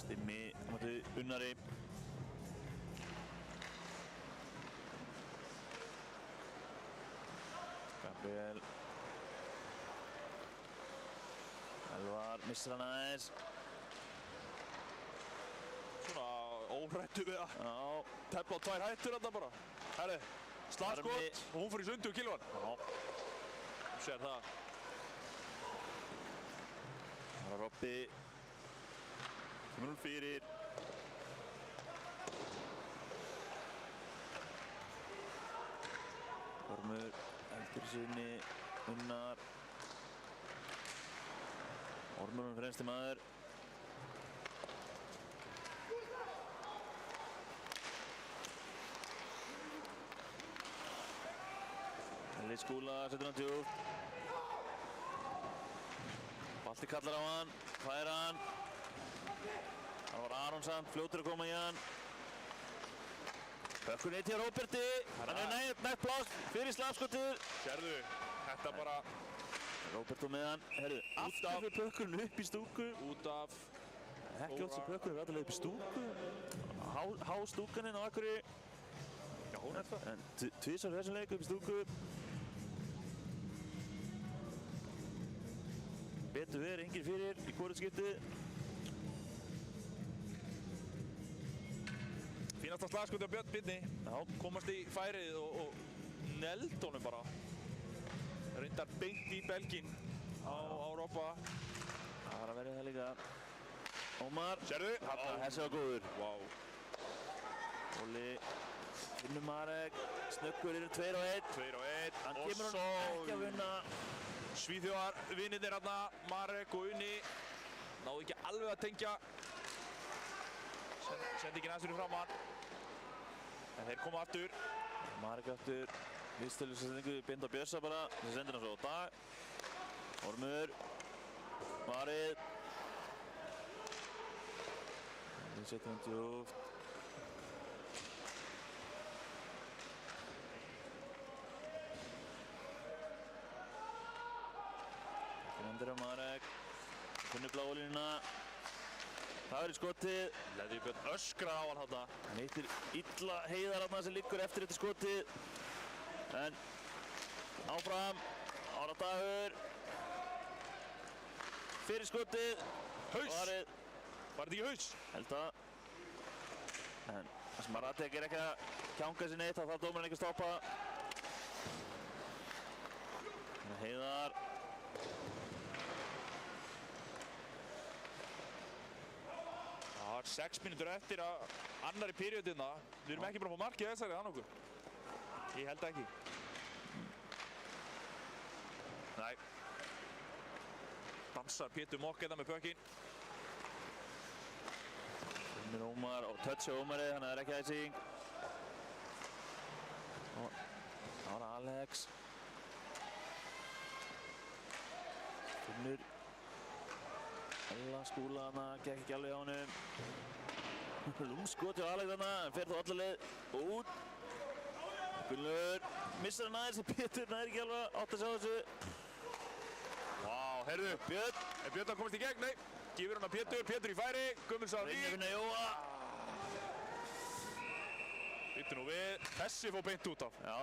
Stimmi á móti Unnari. Gabriel. Elvar missir hann aðeins. Svona óhrættu við að Já. tefla á 2 hættur þarna bara. Herri, slagskot og hún fyrir sundu og kilvan. Já. Þú sér það. Það var Robby. Kemur hún fyrir. Ormur, eldur sinni, Unnar. Ormur hann fremsti maður. Elli Skúla setur hann djúpt. Balti kallar á hann, fær hann. Það var Aron samt, fljótur að koma í hann. Pökkur neitt hjá Róberti. Hann er nægt pláss fyrir slagskotið. Sérðu, þetta bara Róbert á meðan. Herru, aftur fyrir Pökkurinn upp í stúku. út af. Ekki oft sem Pökkurinn er alltaf upp í stúku. Há stúkaninn á Akureyri. Já, hún er það. En tvisvar þessum leik upp í stúku. Betur verið, enginn fyrir í hvoru skiptið. Fínasta slagskoti á Björn Birni. Já, komast í færið og neld honum bara. Reyndar beint í belginn á Rópa. Það var að verið það líka. Ómar. Sérðu? Þessi var góður. Vá. Óli. Finnur Marek. Snöggur eru 2-1. 2-1. Hann kemur hann ekki að vinna. Svíþjóðar vinnirnir hérna, Marek og Unni. Náðu ekki alveg að tengja. Sendi ekki næst fyrir framann. En þeir koma aftur. Marek aftur. Vistölu sendingu beint á Björsa bara. Þessi sendir hann svo á Dag. Ormur. Marið. Við setjum hann djúpt. Hendur á Marek. Finnur bláu línuna. Það verður skotið. Leðvík Björn öskrað á hann þarna. Hann hittir illa Heiðar þarna sem liggur eftir þetta skotið. En áfram. Ára Dagur. Fyrir skotið. Haus! Var þetta ekki haus? Held að. En það sem Ratek er ekki að kjanga sér neitt, þá þarf dómarinn ekki að stoppa. Heiðar. Það var 6 mínútur eftir að annari periodina. Við erum ekki bara að fá markið þessari, það nokkuð? Ég held ekki. Nei. Dansar Pétur Mokk hérna með pökkinn. Finnur Ómar og touch á Ómari, þannig að það er ekki æsing. Það var Alex. Finnur. Alla Skúla hana, gekk ekki alveg á honum. Lúmskoti á Alex hana, hann fer þó alla leið út. Gunnlaugur missar hann aðeins og Pétur næri ekki alveg átt að sjá þessu. Vá, heyrðu, Björn. Er Björn að komast í gegn? Nei. Gifir hann að Pétur, Pétur í færi, Gummulsson í. Vinna Jóa. Býttu nú við, þessi fór beint út af. Já.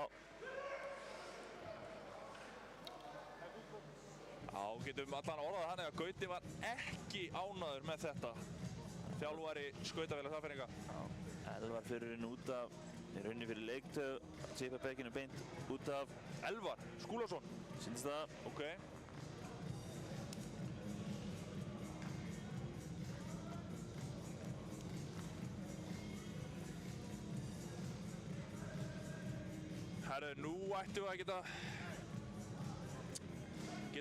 Já, getum allan orðað þannig að Gauti var ekki ánægður með þetta. Þjálfari skautavélag Safnfirðinga. Elvar fyrir inn út af, er runni fyrir leiktöð, Sipa bekkinu beint út af. Elvar Skúlason. Sýnist það. Ok. Herru, nú ættum við að geta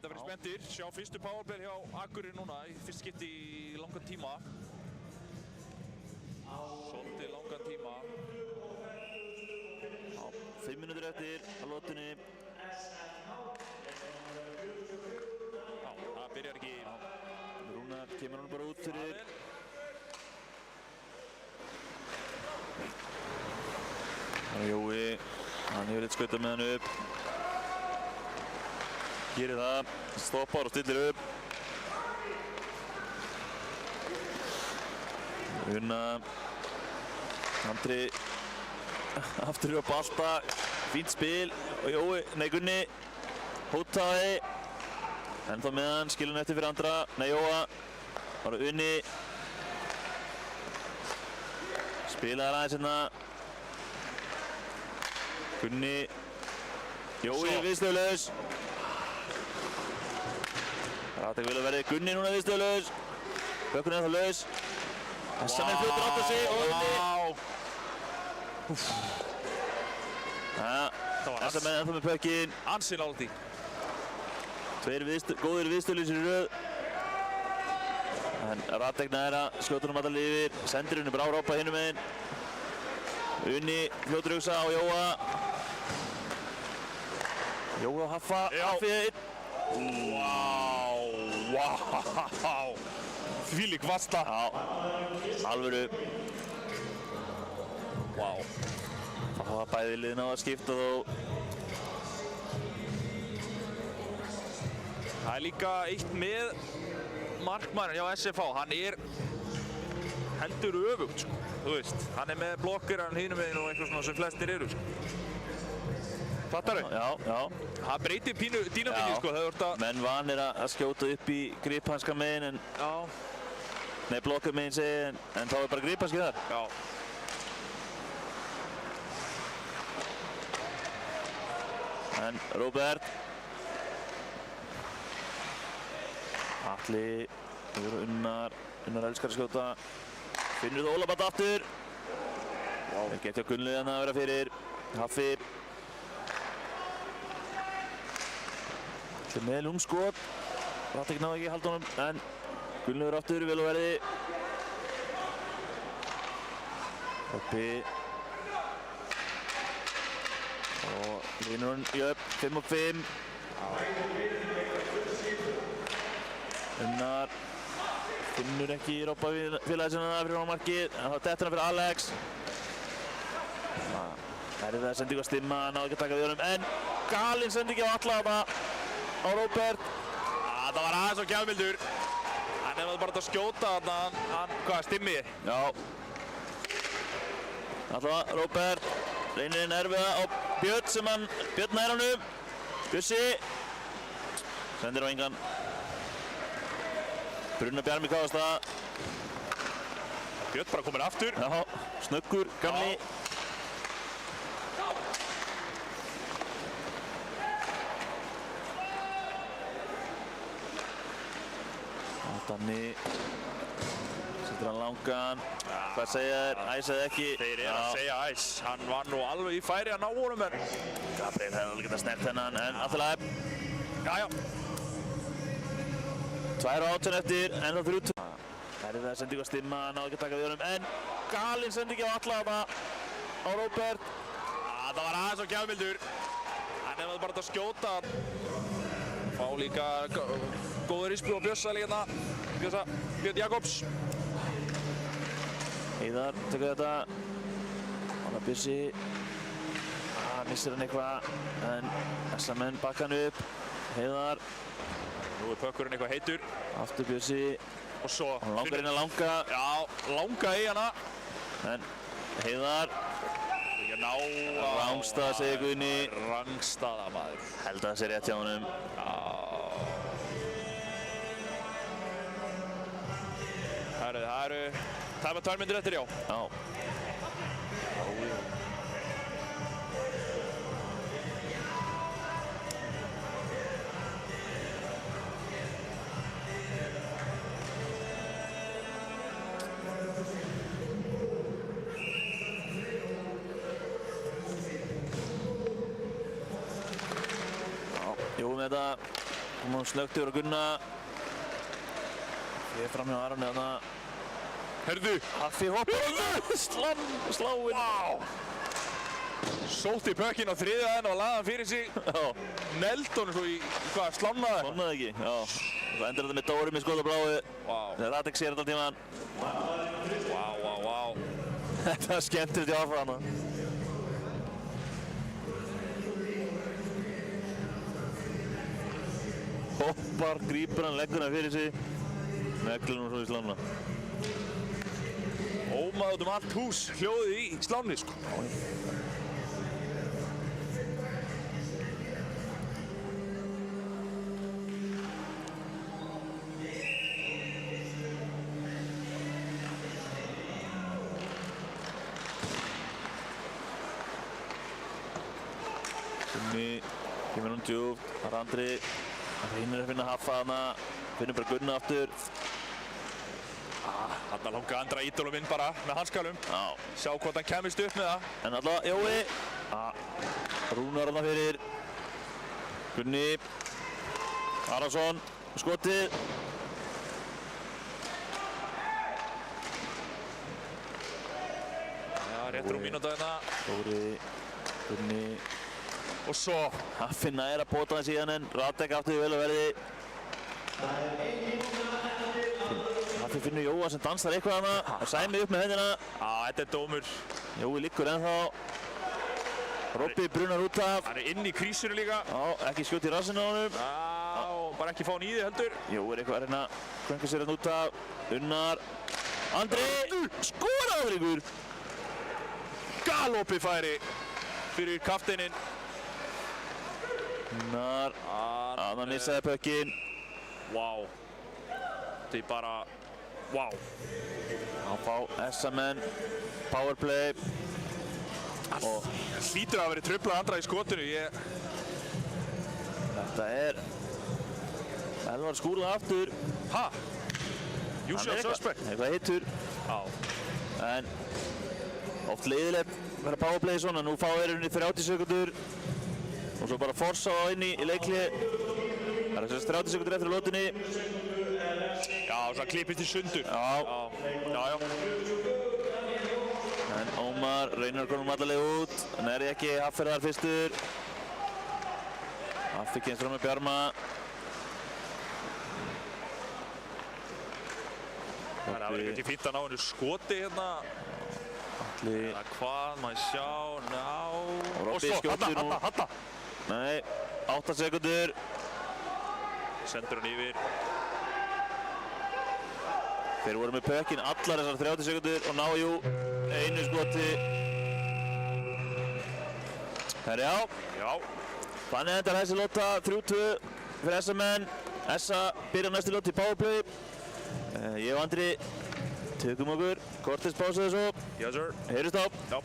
verið spenntir. Sjá fyrstu powerplay hjá Akureyri núna í fyrst skipti í langan tíma. Svolítið langan tíma. Já, 5 mínútur eftir að lotunni. Já, það byrjar ekki. Rúnar kemur hann bara út fyrir. Það er Jói. Hann hefur eitt skautað með hann upp. Gerir það, stoppar og stillir upp. Unna. Andri. Aftur upp á Balta. Fínt spil. Og Jói, nei Gunni. Hótaði. Ennþá með hann, skilur hann eftir fyrir Andra. Nei Jóa. Það var Unni. Spilaði aðeins hérna. Gunni. Jói viðstöðulaus. Ratek vil að verði Gunni núna viðstöðulaus. Bökkurinn er það laus. Þessan er fljótur átt að sig og Unni. Þessan menn ennþá með pökkinn. Ansi nálægt í. Tveir góðir viðstöðlausir í röð. En Ratek næra, skjótur hann alltaf yfir. Sendir Unni bara á Rópa hinum meginn. Unni fljótur hugsa á Jóa. Jóa og Haffa. Haffiðið. Vá. Þvílík varsla. Já, alvöru. Vá. Það var bæði liðin á að skipta þó. Það er líka eitt með markmanninn hjá SFH. Hann er heldur öfugt, sko. Þú veist, hann er með blokkir, hann hinum meginn og eitthvað svona sem flestir eru, sko. Fattaru? Já. Það breytir pínu dýnamíki, sko. Menn vanir að skjóta upp í griphanska meginn en... Já. Nei, blokkar meginn segi en þá er bara griphanski þar. Já. En Róbert. Atli, Unnar elskar að skjóta. Finnur þú Ólabat aftur. Það getur Gunnlaugur hérna að vera fyrir. Haffi. Þetta er með lúmskot. Rattek náði ekki að halda honum, en Gunnlaugur aftur, vel á verði. Uppi. Og vinur hann í upp, 5-5. Unnar finnur ekki Rópa félagið sinna fyrir á markið, en þá dettur hann fyrir Alex. Erfið að sendingu að stimma, náði ekki að taka við honum, en galinn sendingi á alla þarna á Róbert. Það var aðeins og gjafmildur. Hann hefði bara að skjóta þarna, hvað, Stimmi? Já. Alltaf Róbert, reynir inn erfiða á Björn Björn nær honum. Bjössi, sendir á engan. Brunnar Bjarmi káðast það. Björn bara komin aftur. Já, snöggur, gamli. Danni setur hann langan. Hvað segja þér? Æs eða ekki? Þeir eru að segja æs. Hann var nú alveg í færi að ná honum, en Gabriel hefði alveg getað snert hennan, en alltaf leið. Jæja. 2:18 eftir, en það 3-2. Erfið að sendingu að stimma, náði ekki að taka við honum, en galinn sendingi á alla þarna á Róbert. Það var aðeins og gjafmildur. Hann hefði bara að skjóta. Fá líka góður íspil á Bjössa líka hérna. Björn Jakobs. Heiðar tekur þetta. Anna Bjössi. Missir hann eitthvað, en SM-menn bakka hann upp. Heiðar. Nú er pökkurinn eitthvað heitur. Aftur Bjössi. Og svo Hann langar inn að langa. Já, langa í hana. En Heiðar. Ekki að ná á... Rangstaða segir Guðni. Rangstaða, maður. Held að það sé rétt hjá honum. Það eru tæpa 2 mínútur eftir, já. Já. Jú, með þetta. Hún slögt yfir að Gunna. Við erum fram hjá Arni þarna. Herðu! Haffi hoppar. Sláinn. Vá! Sótti pökkinn á þriðja enn og lagði hann fyrir sig. Já. Neld honum svo í hvað, slánaði? Slánaði ekki, já. Það endur þetta með Dóri með skot á bláu. Vá. Rattek sér þetta tíman. Vá. Þetta var skemmtilegt í áfram hana. Hoppar, grípur hann, leggur hann fyrir sig. Neglir hann svo í slána. Ómað út allt hús, hljóðið í sláni, sko. Gummi, kemur hún djúpt, það er Andri. Hann reynir að finna Haffa þarna, finnur bara Gunna aftur. Þarna langaði Andra ídólum inn bara með hanskalum. Já. Sjá hvort hann kemist upp með það. En alltaf, Jói. Rúnar þarna fyrir. Gunni. Arason, skotið. Já, rétt rúm mínúta þarna. Dóri, Gunni. Og svo Haffi nær að bóta hann síðan, en Rattek aftur vel að verði. Haffi finnur Jóa sem dansar eitthvað hana. Og Sæmi upp með hendina. þetta er dómur. Jói liggur ennþá. Robby brunar út af. Hann er inn í krísinu líka. Já, ekki skjótt í rassinu á honum. Og bara ekki fá hann í þig heldur. Jói er eitthvað að reyna að kvönka sér hann út af. Unnar. Andri. Skoraður ykkur. Galopið færi fyrir kapteininn. Unnar. Hann missaði pökkinn. Vá. Þetta er bara... Vá. Hann fá SM-menn. Powerplay. Hlýtur að hafa verið truflað Andra í skotinu. Það Elvar Skúla aftur. Ha? Usual suspect. Eitthvað hittur. Já. En oft leiðilegt vera powerplay svona. Nú fá þeir henni 30 sekundur. Og svo bara forsa á inn í leikli. Það er þessast 30 sekundur eftir lotunni. Já, það klippist í sundur. Já. En Ómar reynir að koma allavega út. En ekki Hafferðar fyrstur. Haffi kemst fram með Bjarma. Það var ekki fínt að ná henni skoti hérna. Eða hvað, maður sjá, og svo, hata! Nei, 8 sekundur. Sendur hann yfir. Þeir voru með pökkinn allar þessar 30 sekundur og ná einu skoti. Herri Já. Þannig endar þessi lota 3-2 fyrir SM-menn. SA byrjar næstu loti í powerplay. Ég og Andri tökum okkur kortis pásu þessu. Yes sir. Heyrjumst á. Já.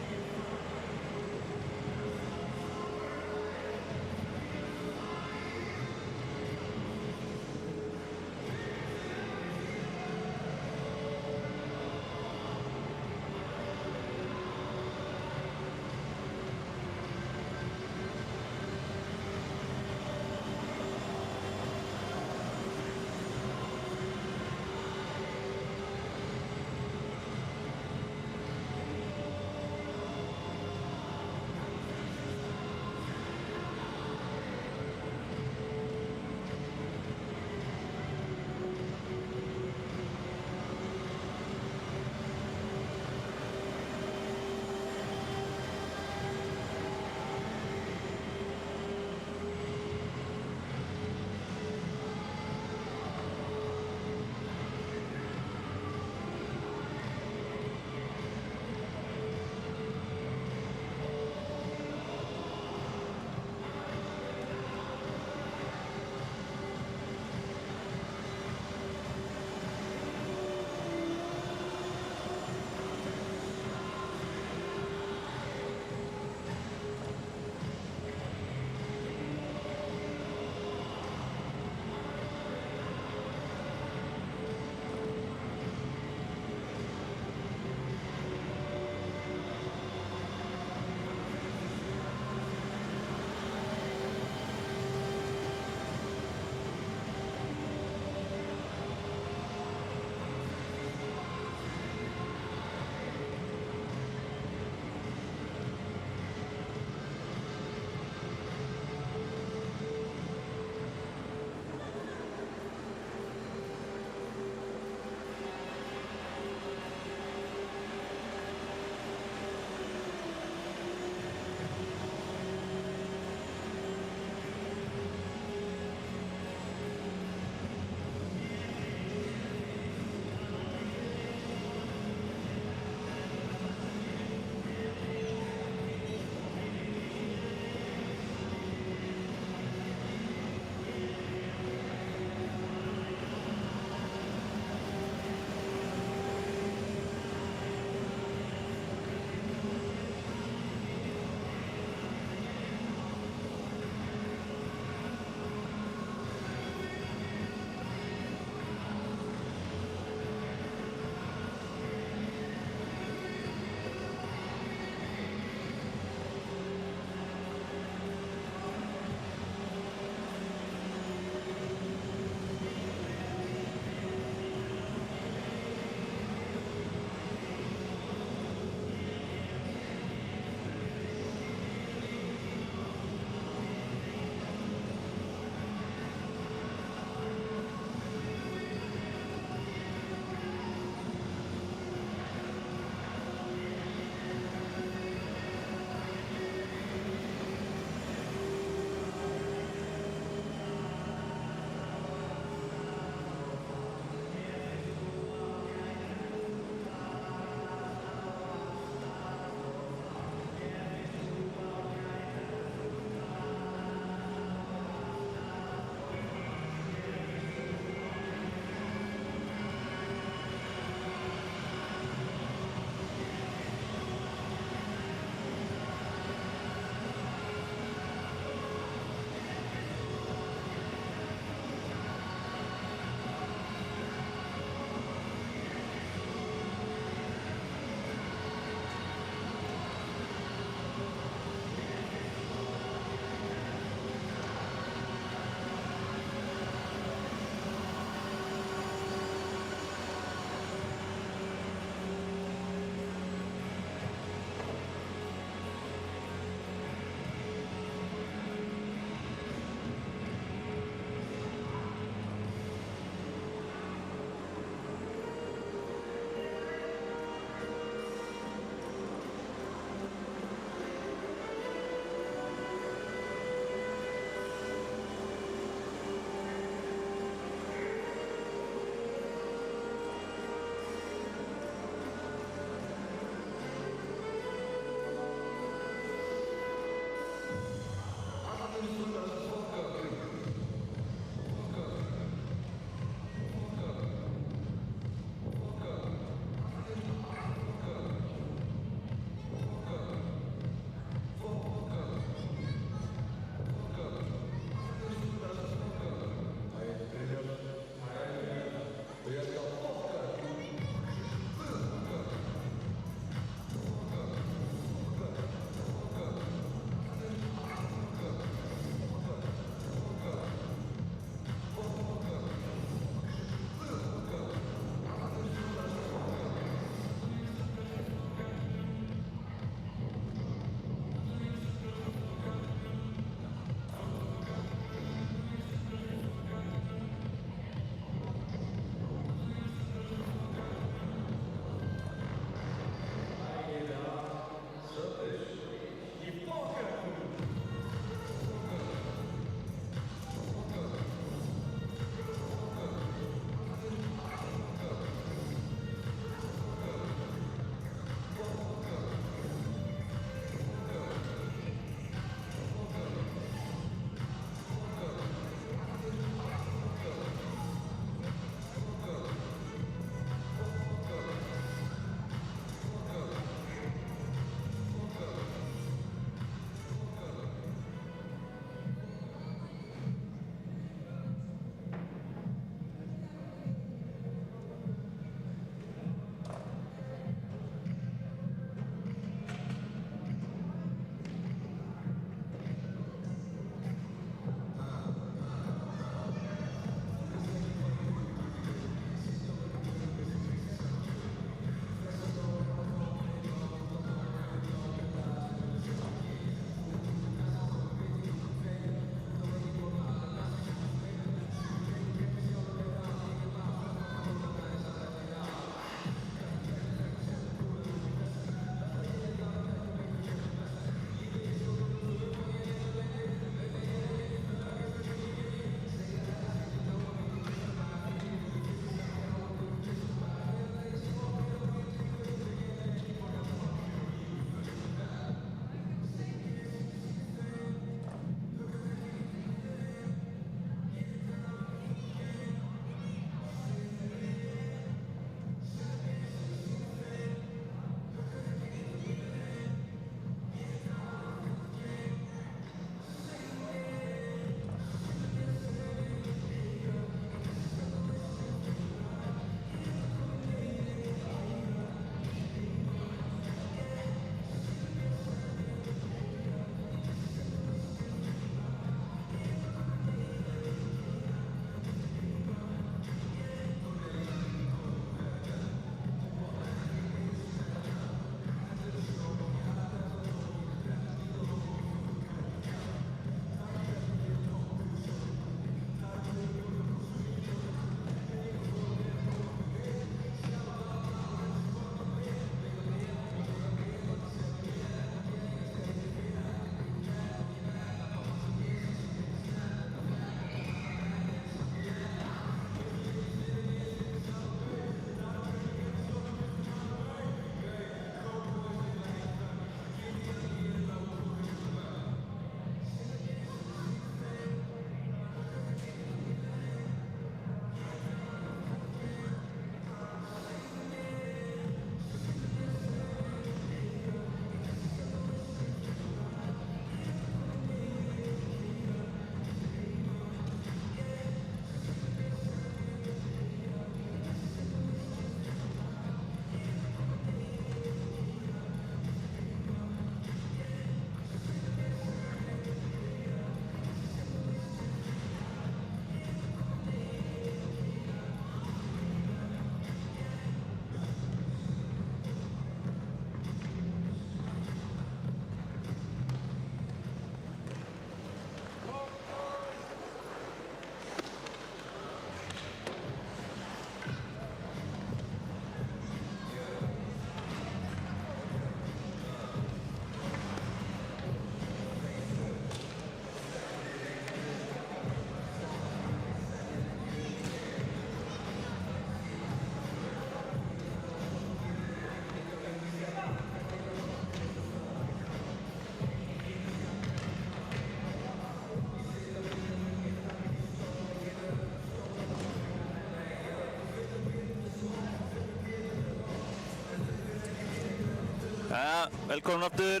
velkomin aftur.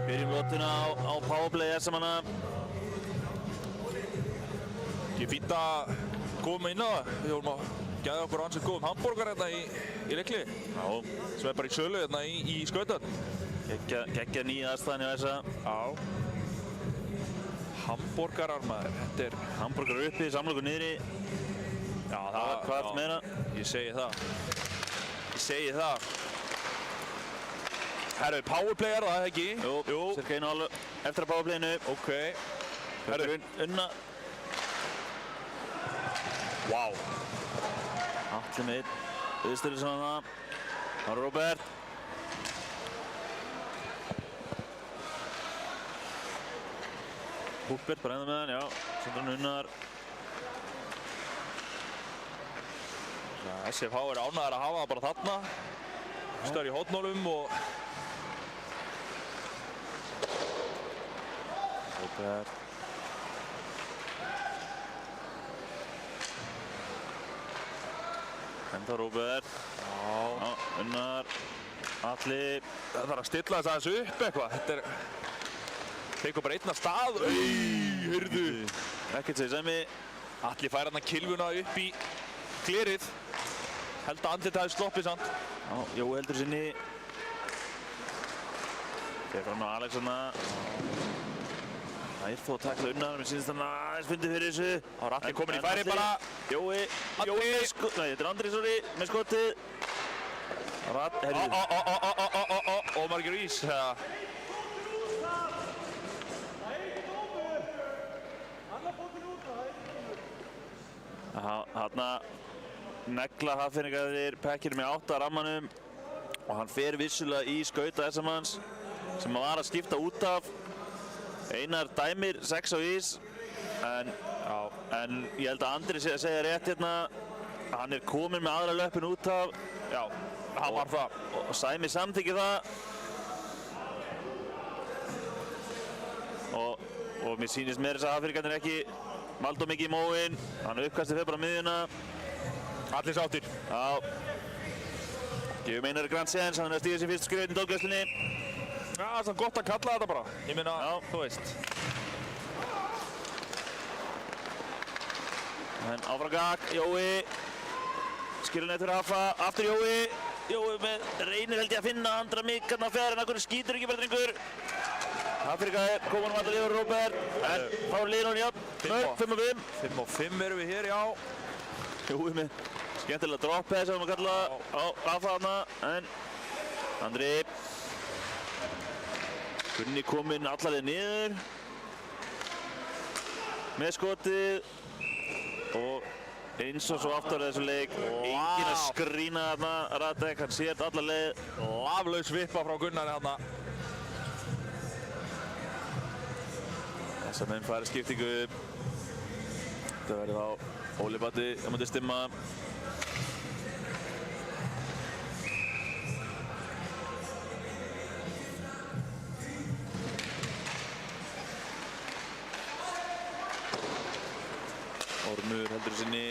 Byrjum lotuna á Powerplay SM-ana. Ekki fínt að koma inn á það. Við vorum að gæða okkur ansið góðum hambúrgar hérna í Likli. Já. Sem bara í sölu hérna í Skautan. Geggja nýja aðstæðan í þessa. Já. Hambúrgarar maður. Þetta er Hambúrgar uppi, samlokur niðri. Já, Hvað ertu meira? Ég segi það. Ég segi það. Herru, Powerplay er það, ekki? Jú. Cirka 1,5 eftir að Powerplayinu. Ok. Herru, Unna. Vá. Atli mitt. Viðstölu svona það. Það er Róbert. Húbert bara enda með hann, já. Sandran Unnar. SFH er ánægðar að hafa það bara þarna. Stöður í hótnólum og... Róbert. Enda Róbert. Já, Unnar. Atli. Það þarf að stilla þess aðeins upp eitthvað. Þetta er... Tekur bara einn af stað. Heyrðu. Ekkert segir Sæmi. Atli fær hérna kilvuna upp í glerið. Held að andlit hafi sloppið samt. Já, Jói heldur sinni. Þegar fram á Alex hana. Það er þó að takla Unnar, mér sýnist hann aðeins fundið fyrir þessu. Það var Atli komin í færi bara. Jói með skotið. Nei, þetta er Andri, sorry, með skotið. Herðu. Ómar Grís. Þarna negla Hafnfirðingarnir Pekkir með 8 rammanum og hann fer vissulega í skauta SM-ans sem hann var að skipta út af. Einar dæmir 6 á ís en ég held að Andri sé að segja rétt hérna. Hann er kominn með aðra löppin út af. Já, hann var það. Og Sæmi samþykki það. Og mér sýnist meira þess að Hafnfirðingarnir ekki malda mikið í móinn. Hann uppkastið fyrir bara miðjuna. Allir sáttir. Já. Gefum Einari grand séns, hann er að stíga sér fyrst skrifin í dómgæslunni. Já, það er svona gott að kalla þetta bara. Ég meina, þú veist. En áfram gag, Jói. Skilur neitt fyrir Hafa, aftur Jói. Jói með reynir held ég að finna andra mikk hérna á fjæðarinn, hann skýtur ekki bara drengur. Hafnfirðingar koma hann alltaf yfir Róbert, en fá liðin hann jafn, 5 og 5. 5 og 5 erum við hér, já. Jói með skemmtilega droppið sem við kalla á Hafa hana, en Andri. Gunni kominn allarleið niður. Með skotið. Og eins og svo aftur þessu leik. Enginn að skrína þarna, Radek, hann sér allar leið. Laflaus vippa frá Gunnari þarna. Þessar menn færi skiptingu. Þetta verður þá Óli Batti á móti Stimma. Ormur heldur sinni.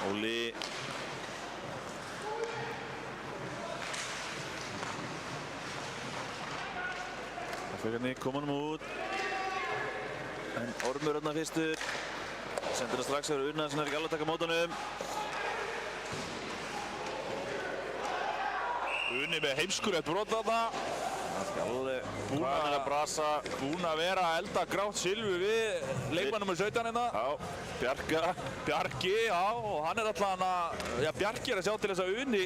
Óli. Hafnfirðingarnir koma honum út. En Ormur hérna fyrstur. Sendir það strax yfir Unnar sem er ekki alveg að taka mót honum. Unni með heimskulegt brot þarna. Alveg búinn að brasa. Búinn að vera að elda grátt silfu við leikmann nr. 17 hérna. Já, Bjarka. Bjarki, já, og hann er alltaf hann að, já, Bjarki er að sjá til þess að Unni.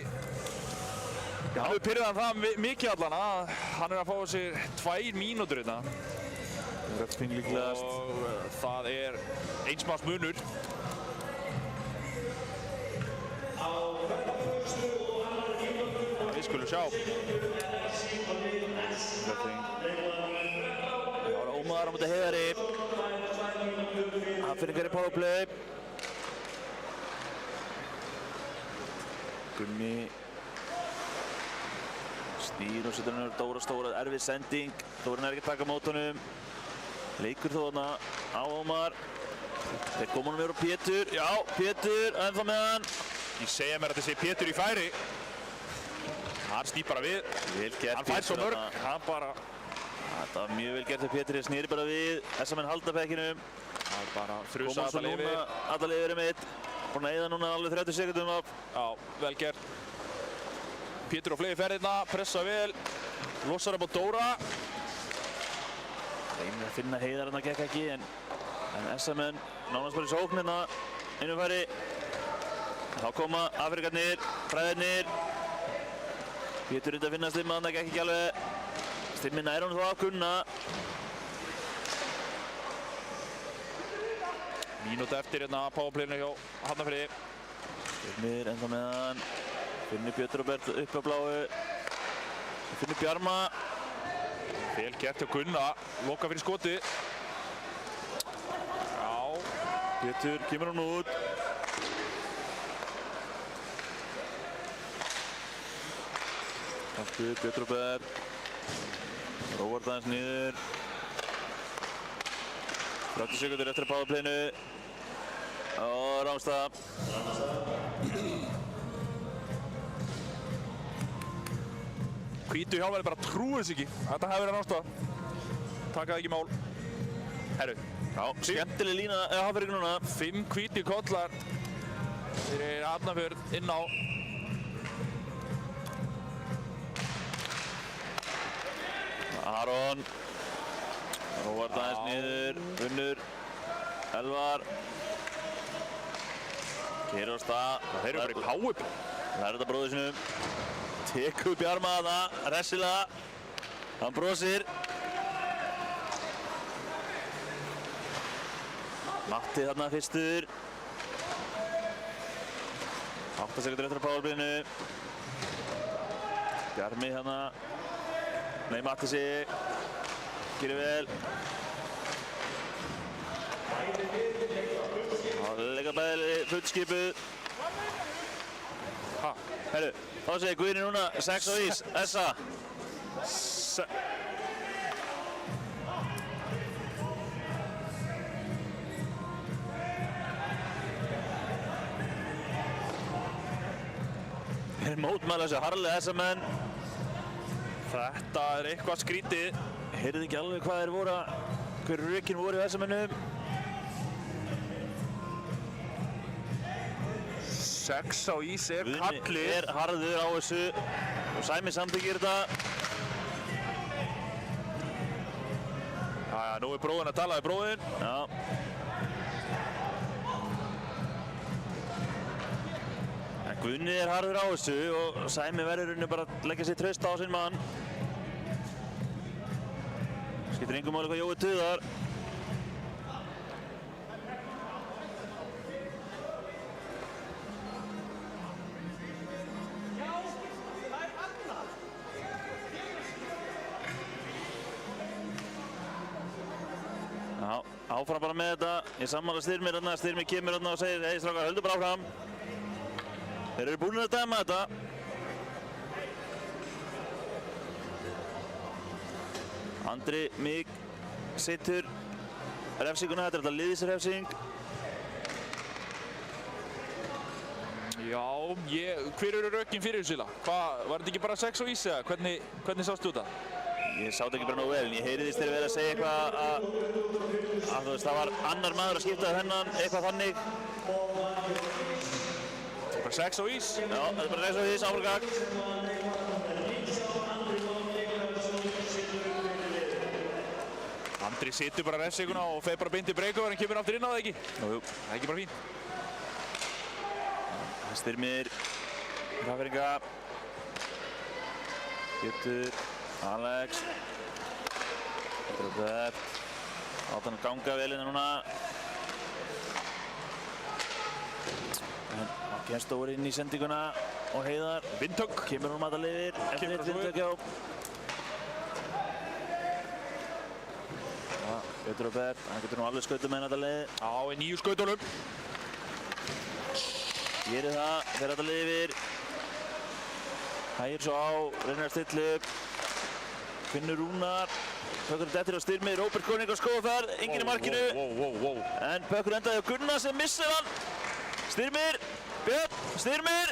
Hann hefur pyrrðað það mikið allan að hann er að fá sér 2 mínútur hérna. Röpsping líklegast. Og það er einsmanns munur. Við skulum sjá. Það var Ómar á móti Heiðari. Hafnfirðingar í powerplay. Gummi. Snýr og setur hann yfir Dóra stóra, erfið sending. Dórin er ekki að taka mót honum. Leikur þó þarna á Ómar. Þeir koma honum yfir á Pétur. Já, Pétur ennþá með hann. Ég segja mér að þetta sé Pétur í færi. Hann snýr bara við. Vel gert. Hann fær svo mörg. Hann bara... Þetta var mjög vel gert þegar Pétur snýri bara við. SM-menn halda pekkinum. Það er bara þrusa alla lifi. Alla lifi er mitt. Búinn að eyða núna alveg 30 sekundum af. Já, vel gert. Pétur á flegi ferðina, pressa vel. Lossar upp á Dóra. Reynir að finna Heiðar hérna gekk ekki en SM-menn nánast bara í sókn hérna. Innumfæri. Þá koma Afrikarnir, fræðirnir. Pétur reyndi að finna Stimma, það gekk ekki alveg. Stimmi nær honum þó af Gunna. Mínúta eftir hérna á powerplayinu hjá Hafnarfirði. Finnir ennþá með hann. Finnir Björn Róbert upp á bláu. Finnir Bjarma. Vel gert hjá Gunna. Loka fyrir skoti. Já. Pétur kemur hann út. Aftur Björn Róbert. Róvart aðeins niður. 30 sekundur eftir að powerplayinu. Og Rámstad. Hvítu hjálmari bara trúið þess ekki. Þetta hefði verið Rámstad. Taka það ekki í mál. Herru. Já, skemmtileg lína Hafnarfirði núna. 5 hvítu kollar fyrir Hafnarfjörð inn á. Aron. Róvart aðeins niður. Unnur. Elvar. Keyrir á stað. Þeir eru bara í powerplay. Það er þetta bróður sinum. Tekur Bjarma þarna, hressilega. Hann brosir. Matti þarna fyrstur. 8 sekundur eftir að powerplayinu. Bjarmi þarna. Nei, Matti sig. Gerir vel. Það leika bæði fullskipuð. Herru, þá segir Guðni núna 6 á ís, Essa. Þeir mótmæla þessu harðlega SM-menn. Þetta er eitthvað skrítið. Heyrðu ekki alveg hvað þeir voru, hver rökin voru í SM-mennum. 6 á ís er Guðni kallið. er harður á þessu og Sæmi samþykkir þetta. Jæja, nú er bróðin að tala við bróðin. Já. En Guðni er harður á þessu og Sæmi verður rauninni bara að leggja sér traust á sinn mann. Skiptir engum máli hvað Jói tuðar. Já, áfram bara með þetta. Ég sammála Styrmir þarna, Styrmir kemur þarna og segir hei strákar, höldu bara áfram. Þeir eru búin að dæma þetta. Andri Mig setur refsinguna, þetta er þetta liðisrefsing. Já, hver eru rökin fyrir þessu? Var þetta ekki bara 6 á ís eða? Hvernig sástu þetta? Ég sá þetta ekki bara nógu vel, en ég heyriðist þeir verið að segja eitthvað að þú veist, það var annar maður að skipta þennan, eitthvað þannig. Þetta er bara 6 á ís? Já, þetta er bara 6 á ís, áframgagn. Andri setur bara refsinguna og fer bara beint í break-over en kemur aftur inn á það ekki? Jú. Það er ekki bara fínt. Styrmir, Hafnfirðinga, Pétur, Alex, Róbert, átt hann að ganga vel innan núna. En hann kemst over inn í sendinguna og Heiðar. Vindhögg. Kemur hún maður lifir, eftir eitt vindhögg hjá. Pétur Róbert, hann getur nú alveg skautað með þetta liði. Já, í 9 skautunum. Gerir það, fer þetta lifir. Hægir svo á, reynir að stilla upp. Finnur Rúnar. Pökkur dettur á Styrmi, Róbert Koning á skóðaferð, enginn í markinu. Wow. En Pökkur endaði á Gunnar sem missir hann. Styrmir, Björn, Styrmir.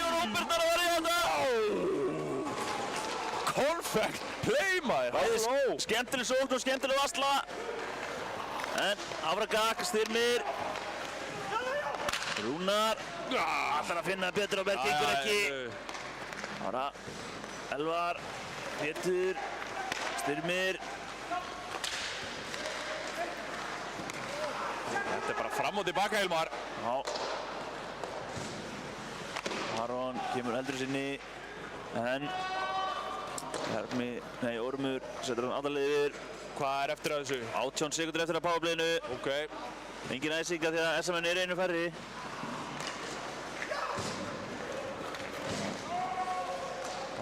Og Róbert að verja þetta. Konfekt play maður. Halló. Skemmtileg sókn og skemmtileg varsla. En afrakak, Styrmir. Rúnar. Ætlar að finna Pétur og Berg gengur ekki. Ára. Elvar. Pétur. Styrmir. Þetta bara fram og tilbaka, Hilmar. Já. Aron kemur heldur sinni. En Ormur setur hann aðalega yfir. Hvað eftir að þessu? 18 sekundur eftir að powerplayinu. Ok. Engin æsinga því að SMN einu færri.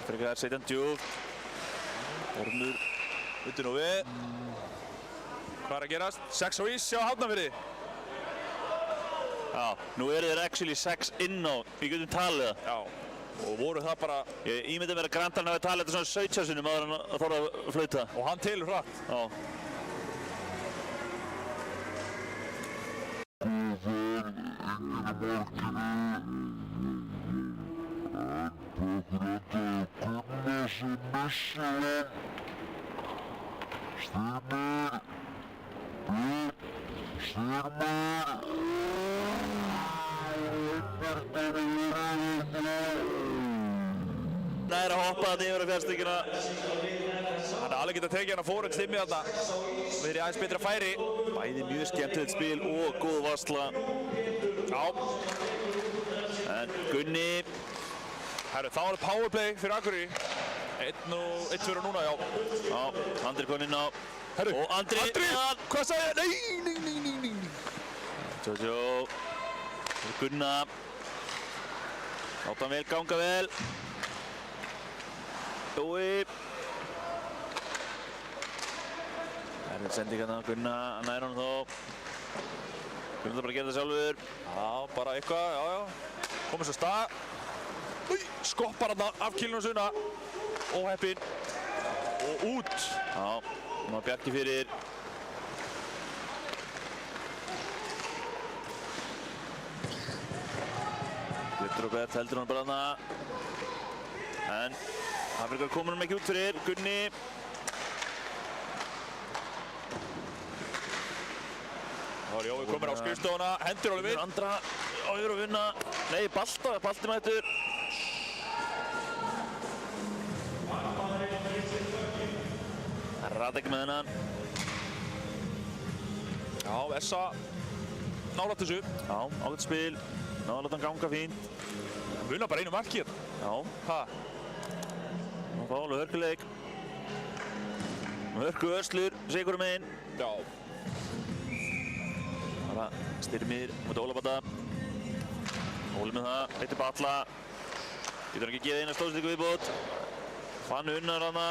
Afturikar setja hann djúpt. Ormur Utan og við. Hvað að gerast? 6 á ís hjá Hafnarfirði. Já, nú eru þeir actually 6 inn á, við getum talið það. Já. Og voru það bara... Ég ímyndi mér að Grandarn hafi talið þetta svona 17 sinnum áður en að þorra að flauta. Og hann telur hratt. Já. Nær að hoppa þetta yfir á fjárstykkina. Hann er alveg getað tekið hann að fórhund stimmi þarna. Verið aðeins betra færi. Bæði mjög skemmtilegt spil og góð varsla. Já. En Gunni. Herru, þá er það powerplay fyrir Akureyri. 1-2 núna, já. Já, Andri kom inn á. Herru, og Andri. Hvað sagði ég? Nei. Jojo. Gunna. Láta hann vel ganga vel. Jói. Erfið sending hérna, Gunna, hann nær honum þó. Gunnar bara að gera það sjálfur. Já, bara eitthvað, já. Komið svo stað. Skoppar hann af kílunum sunna. Óheppinn. Og út. Já, hún var Bjarki fyrir. Pétur og Bert heldur hann bara þarna. En Hafnfirðingar komur hann ekki út fyrir. Gunni. Þá er Jói komur á skrifstofuna, hendur alveg við. Andra á yfir að vinna. Nei, Balti mættur. Það rata ekki með hennan. Já, Essa nálægt þessu. Já, ágætt spil. Nálægt hann ganga fínt. Vunna bara einu marki hérna. Já. Hvað? Og þá alveg hörkuleik. Hörku Öslur, Sigurum einn. Já. Bara Styrmir mútið Ólafbata. Óli með það, heitir Balla. Getur hann ekki gefið eina stóðstíku viðbót. Fann Unnar hana.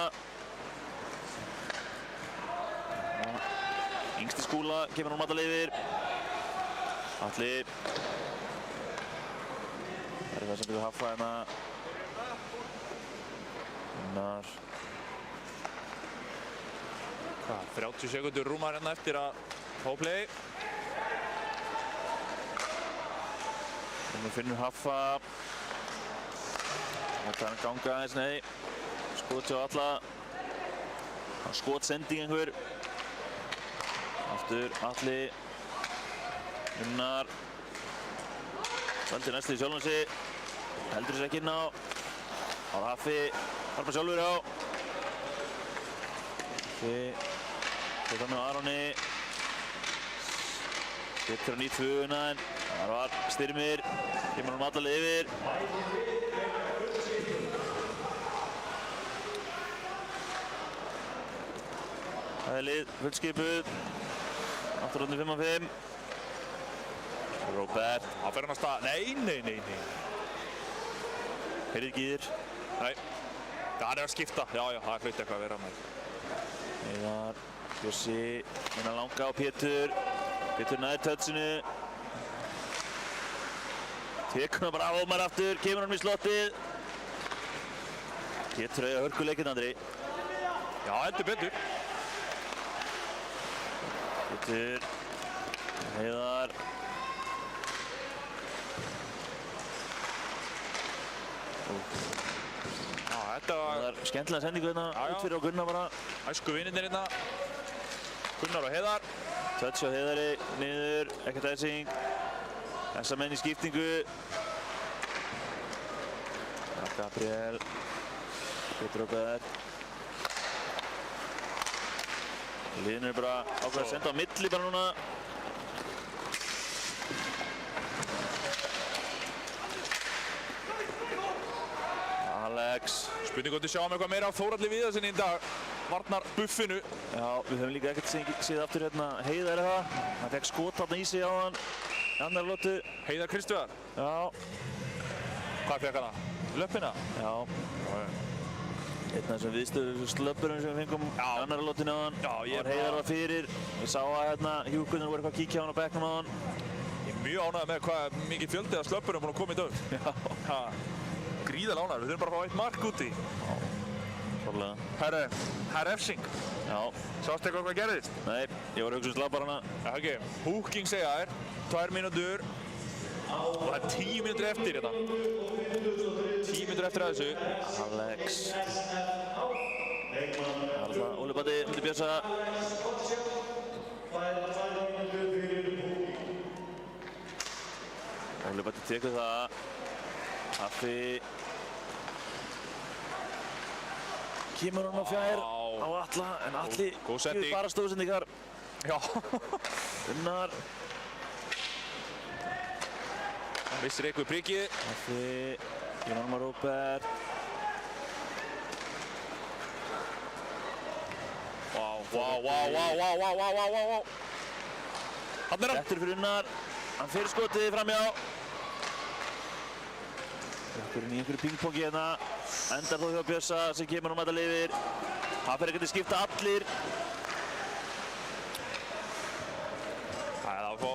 Yngsti Skúla kemur hún matalega yfir. Atli. Það er það sem byrjuð Haffa hérna. Unnar. Hvað? 30 sekundur rúmar hérna eftir að fá play. Nú finnur Haffa. Þetta er hann ganga aðeins, nei. Skot hjá alla. Skotsending einhver. Aftur Atli. Unnar. Veldi næstu í sjálfum sig. Heldur þessi ekki inn á. Á Haffi. Harpa sjálfur á. Haffi. Þetta með Aroni. Setur hann í tvöuna en það var Styrmir. Kemur hann allalega yfir. Það er lið fullskipuð. Afturhóttni 5-5. Róbert. Það fer hann að stað. Nei. Heyrið Gýðir. Nei. Það er að skipta. Já, það er hlut eitthvað að vera með. Heiðar. Bjössi. Innan langa á Pétur. Pétur nær touchinu. Tekur hann bara af Ómar aftur. Kemur hann í slottið. Pétur eiga hörkuleikinn, Andri. Já, heldur betur. Pétur. Heiðar. Þetta Það var er skemmtilega sendingu hérna, Já, já. út fyrir á Gunnar bara. æsku vinirnir hérna. Gunnar og Heiðar. Touch á Heiðari, niður, ekkert æsing. Þessa menn í skiptingu. Gabriel. Pétur Róbert. Liðin er bara ákveð að senda á milli bara núna. Alex. Spurning hvort við sjáum eitthvað meira af Þóralli Viðarsinni í dag. Varnar buffinu. Já, við höfum líka ekkert séð aftur hérna Heiðar það. Hann fekk skot þarna í sig á hann. Í annar lotu. Heiðar Kristjáðar. Já. Hvað fekk hana? Löppina? Já. Einn af þessum viðstöðu slöppurum sem við fengum í annar lotinu á hann. Já, ég var Heiðar var fyrir. Við sáum að hérna hjúkunir voru eitthvað að kíkja á hann á bekknum á hann. Ég er mjög ánægður með hvað mikið fjöldi af slöppurum búin að koma í dag. Já. Gríðarlega ánægður. Við þurfum bara að fá eitt mark úti. Klárlega. Herre, það er refsing. Já. Sástu eitthvað hvað gerðist? Nei, ég var að hugsa slabbar hana. Já, ekki. Húking segja þér. 2 mínútur. Og það er 10 mínútur eftir hérna. 10 mínútur eftir að þessu. Alex. Alltaf Óli Batti myndi bjösa. Óli Batti tekur það. Haffi. Kemur hann á fjær á Atla, en Atli Góð setning. gefur bara stóðsendingar. Já. Gunnar. Missir eitthvað prikið. Haffi. Jón Róbert. Vá. Hann er hann. Réttur fyrir Unnar. Hann fyrir skotið framjá. Rétturinn í einhverju pingpongi hérna. Endar þó hjá Bjössa sem kemur á mæta lifir. Það fer ekkert að skipta allir. Það er að fá.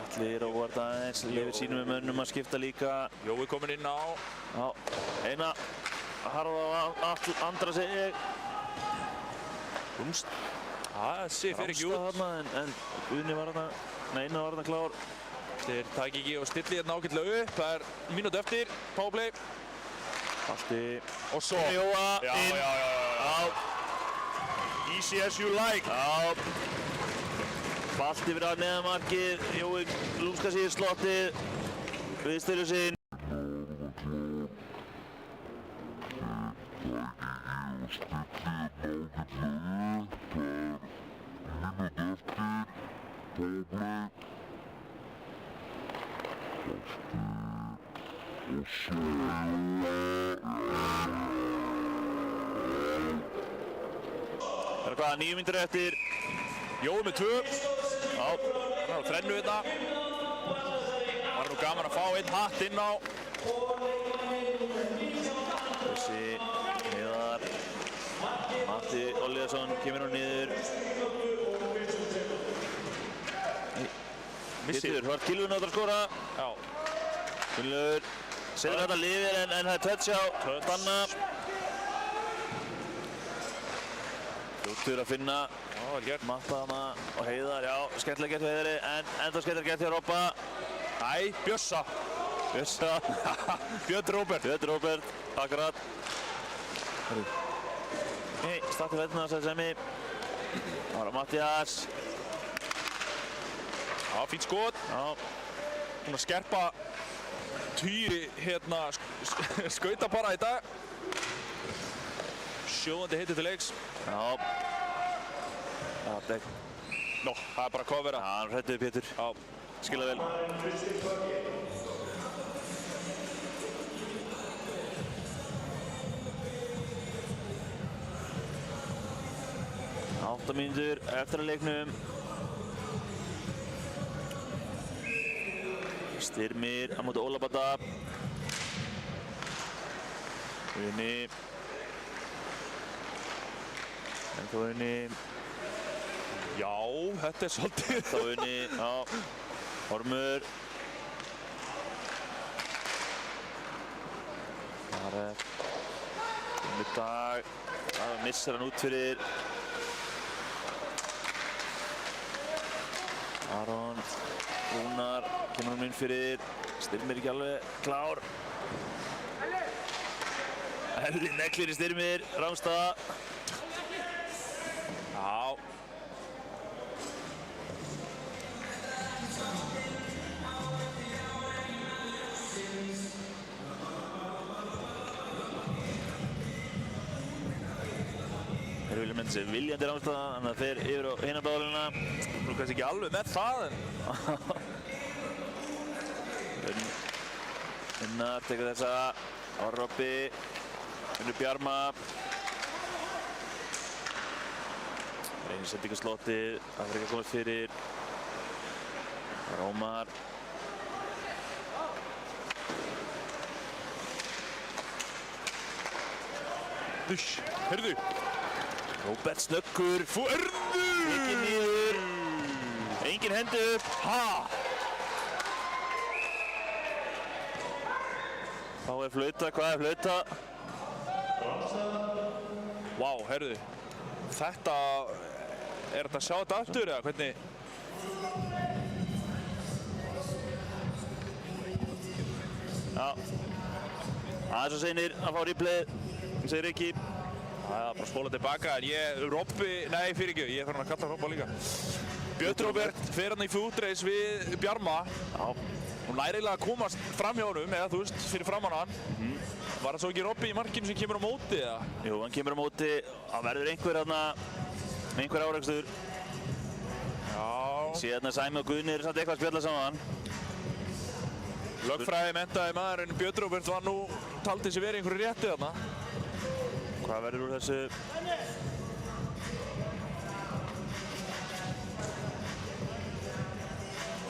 Allir óvart aðeins. Lifir sínum með mönnum að skipta líka. Jói kominn inn á. Já, eina. Harfa andra segi. Rúmst. Þessi fer ekki út. Þarna, en Guðni var þarna. Nei, Einar var þarna klár. Þeir taki ekki og stilli hérna ágætlega upp. Það er mínútu eftir. Powerplay. Balti. Og svo. Jóa. Já. Easy as you like. Já. Balti fyrir að neðamarkið. Jói lúmskar sér í slottið. Viðstölu sinn. Það er hvað, 9 mínútur eftir. Jói með 2. Já. Hann er á þrennu hérna. Það er nú gaman að fá einn hatt inn á. Þessi, Heiðar. Matti Olliðarsson kemur hún niður. Missir. Hvart Kilvin áttur að skora. Já. Gunnlaugur. Setur þetta lifir en það er touch á Danna. Fljótur að finna. Já, vel gert. Matta hana og Heiðar. Já, skemmtilega gert hjá Heiðari en enda skemmtilega gert hjá Robba. Æ, Bjössa. Bjössa. Björn Róbert. Björn Róbert. Akkurat. Nei, startið veldina þessari semmi. Það var Mattias. Já, fínt skot. Já. Hún að skerpa Týri hérna skautapara í dag. Sjóðandi heiti til leiks. Já. Já, deg. Nó, það er bara að kofera. Já, hann hrættuði Pétur. Já. Skilja vel. Átta mínútur eftir að leiknum. Styrmir á móti Óla Bata. Guðni. En Guðni. Já, þetta er svolítið. Guðni, já. Ormur. Marek. Dag. Það missar hann út fyrir. Aron. Rúnar. Kemur hann inn fyrir. Styrmir ekki alveg klár. Helli neglir í Styrmir, Rámstad. Já. Þeir vilja mynda sér viljandi Rámstad, þannig að þeir yfir á hina bláðluna. Nú kannski ekki alveg með það, en... Unnar tekur þessa Orropi, Unnur Bjarma. Reynir sendingarslottið, það fyrir ekki að komast fyrir. Rómar. Heyrðu. Róbert snöggur. Heyrðu! Ekki niður. Engin hendi upp. Þá er flauta, hvað er flauta? Vá, heyrðu. Þetta... Er þetta að sjá þetta aftur eða hvernig? Já. Aðeins og seinir að fá replayið, segir ekki. Það er bara að spóla tilbaka, en Robbi, nei fyrir ekki, ég þarf hann að kalla Robba líka. Björn Róbert fer hann í fútreis við Bjarma. Já. Hún nær eiginlega að komast fram hjá honum, eða þú veist, fyrir framan hann. Var það svo ekki Robbi í markinu sem kemur á móti, eða? Jú, hann kemur á móti, það verður einhver árekstur. Já. Síðan Sæmi og Guðni eru samt eitthvað að spjalla saman. Lögfræði menntaði maðurinn Björn Róbert var nú taldi sig verið einhverju rétti þarna. Hvað verður úr þessu?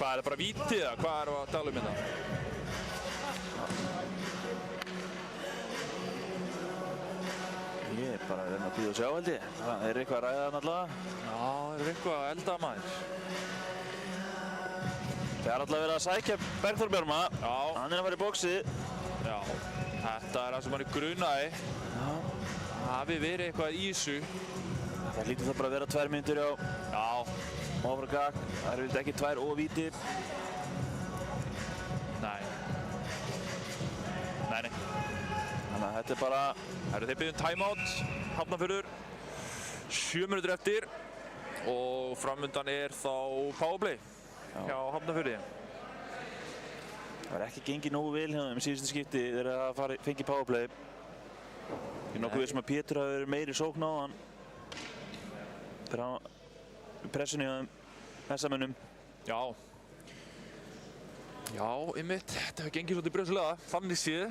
Hvað, er það bara víti eða? Hvað erum við að tala um hérna? Ég er bara að reyna að bíða og sjá held ég. Það er eitthvað að ræða þarna allavega. Já, það er eitthvað að elda maður. Það er allavega verið að sækja Bergþór Bjarma. Já. Hann er að fara í bóksið. Já, þetta er það sem hann er grunaði. Já. Það hafi verið eitthvað í þessu. Það hlýtur það bara að vera 2 mínútur á. Já. Ofragak. Það eru ekki 2 og víti. Nei. Nei. Þannig að þetta er bara... Þeir biðja timeout, Hafnarfjörður. 7 mínútur eftir. Og framundan er þá powerplay hjá Hafnarfjörði. Það var ekki gengið nógu vel hjá þeim síðustu skipti þegar það fengi powerplay. Ég er nokkuð sem að Pétur hafi verið meiri sókn á hann. Þegar hann pressunni á þeim messamönnum. Já. Já, einmitt. Þetta hefur gengið svolítið bröðslega, þannig séð.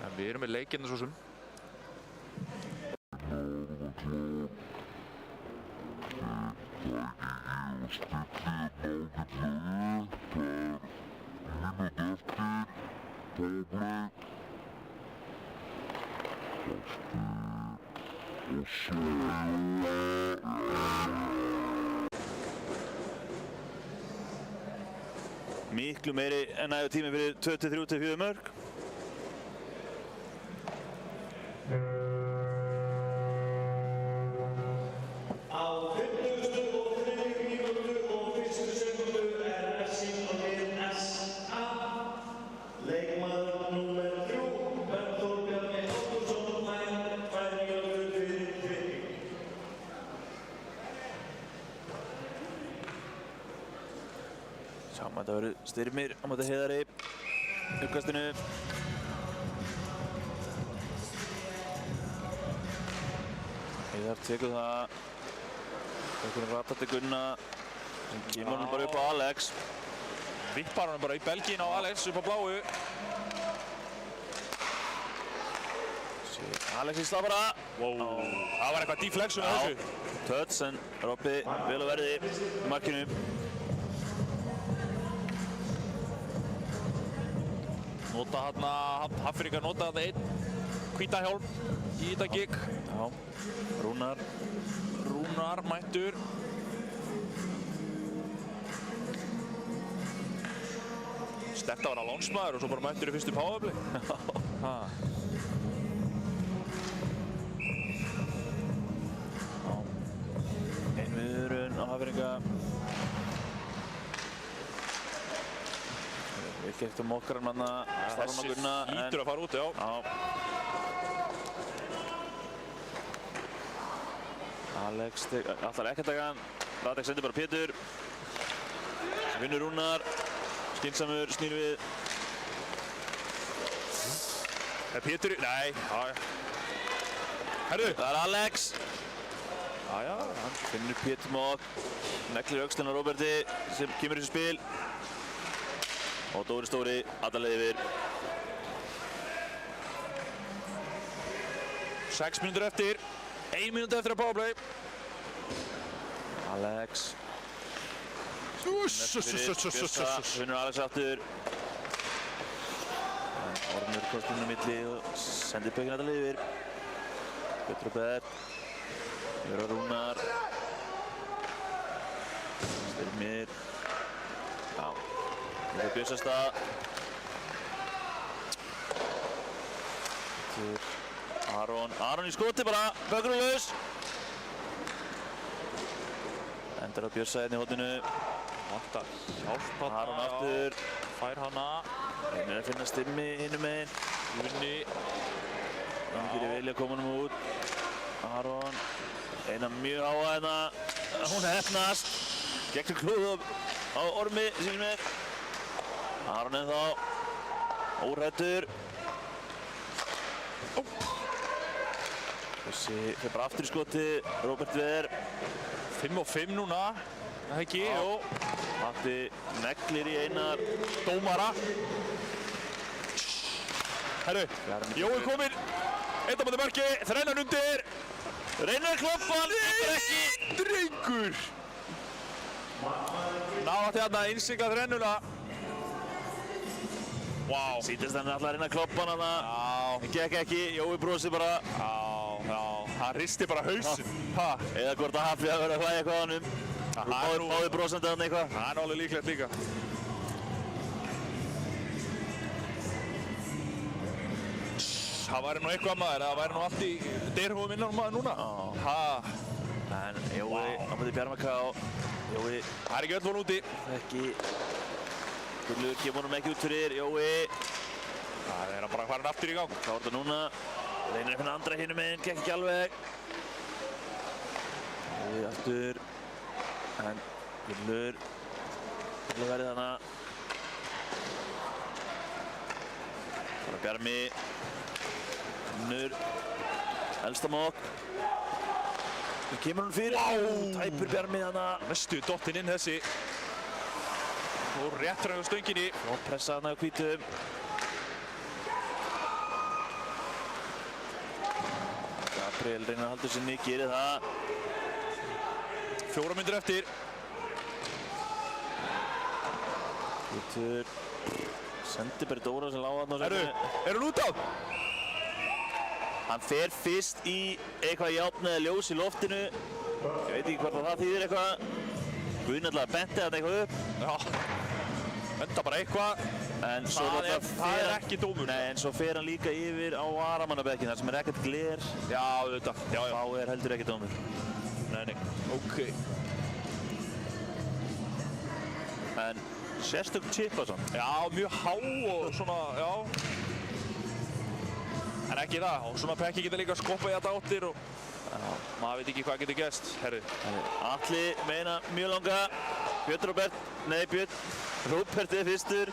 En við erum með leikinn svo sem. Miklu meiri en nægur tími fyrir 23-24 mörk. Á 53 mínútu og 1. sekundu er refsing á lið SA. Leikmaður númer 3, Bergþór Bjarni Halldórsson, fær 2 mínútur fyrir kvitting. Sjáum að þetta verður Styrmir á móti Heiðari. Uppkastinu. Heiðar tekur það. Einhvern ratað til Gunna. Sem kemur hann bara upp á Alex. Vippar hann bara í belginn á Alex upp á bláu. Alex í slafara. Wow. Það var eitthvað deflection á þessu. Töts en Robbi vel á verði í markinu. Nota hérna, Hafnfirðingar nota þetta einn hvítahjálm í þetta gig. Já, Rúnar. Rúnar mættur. Sterkt að vera lánsmaður og svo bara mættur í fyrstu powerplay. Einviðurinn á Hafnfirðinga. Vel gert á Mokkaran manna. Þessi hlýtur að fara út, já. Já. Alex ætlar ekki að taka hann. Radek sendir bara Pétur. Sem vinnur Rúnar. Skynsamur, snýr við. Pétur, nei, já. Herðu. Það Alex. Já, hann finnur Pétur Mók. Neglir öxlinn á Róberti sem kemur í þessu spil. Og Dóri Stóri, alla leið yfir. 6 mínútur eftir. 1 mínúti eftir að powerplay. Alex. Finnur Alex aftur. Ormur kostinn á milli og sendir pökinn alla leið yfir. Pétur og Bert. Yfir á Rúnar. Styrmir. Já. Það er Björnsastað. Aron í skoti bara. Bökkur og laus. Endar á Björnsa hérna í hóttinu. Vantar hjálp hana. Aron aftur. Fær hana. Reynir að finna Stimmi hinum megin. Unni. Hann gerir vel að koma honum út. Aron. Einar mjög háa hérna. Hún hefnast. Gegn klúð á Ormi sínum er. Aron ennþá. Óhræddur. Þessi fyrir bara aftur í skoti. Róbert Veður. 5 og 5 núna. Það ekki, jú. Matti neglir í Einar. Dómara. Herru, Jói kominn. Einn á móti marki. Þrennan undir. Reynir kloppan. Ekki. Drengur. Náði hérna innsiglað þrennuna. Vá. Sýndist hann alltaf að reyna að kloppa hann að það. Það gekk ekki. Jói brosi bara. Já. Hann risti bara hausinn. Eða hvort að Hafi að vera að hlæja eitthvað á hannum. Báði brosandi hann eitthvað. Það er alveg líklegt líka. Það væri nú eitthvað maður, það væri nú allt í derhúfum innan maður núna. En Jói á móti Bjarma K. Jói. Það er ekki öll von úti. Ekki. Gullur kemur honum ekki út fyrir. Jói. Það er bara farin aftur í gang. Hvað var þetta núna? Reynir að finna andra hinum meginn, gekk ekki alveg. Jói aftur. En Gullur. Gullur verið hana. Bara Bjarmi. Finnur. Elstamók. Það kemur hún fyrir. Tæpur Bjarmi hana. Mestu dottinn inn þessi. Og rétt frá stönginni. Og pressa hana á hvítum. Gabriel reynir að halda sinni, gerir það. 4 mínútur eftir. Hvítur. Sendi bara Dóra sem lága þarna. Er hún út á? Hann fer fyrst í eitthvað járn eða ljós í loftinu. Ég veit ekki hvort það þýðir eitthvað. Guðni alltaf benti þarna eitthvað upp. Já. Benda bara eitthvað. En svo það er ekki dómur. Nei, en svo fer hann líka yfir á varamannabekkin þar sem er ekkert gler. Já, auðvitað. Já. Þá er heldur ekki dómur. Nei. Ok. En sérstök chip og svona. Já, mjög há og svona, já. En ekki það. Og svona pekki geta líka skoppað í þetta áttir og maður veit ekki hvað getur gerst. Herru. Atli meina mjög langa. Björn Róbert. Nei, Björn. Róbert er fyrstur.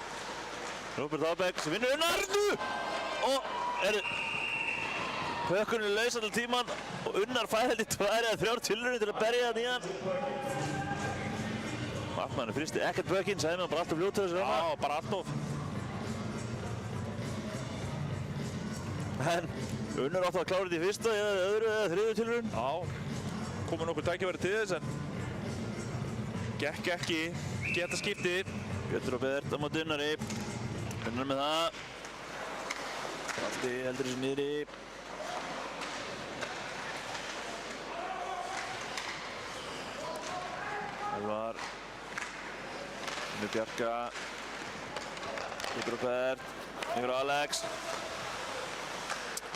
Róbert Ábæk sem vinnur Unnar. Og pökkurinn er laus allan tíman og Unnar fær held í 2 eða 3 tilraunir til að berja það nýjan. Markmaðurinn fristi ekkert pökkinn, sagði maður bara alltaf fljótur þessu reyna. Já, bara alltaf. En Unnar átti að klára þetta í fyrsta eða öðru eða 3. tilraun. Já, komið nokkuð tækifæri til þess en gekk ekki þetta skipti. Björn Róbert á móti Unnari. Unnar með það. Alti heldur þessu niðri. Elvar. Finnur Bjarka. Björn Róbert. Yfir á Alex.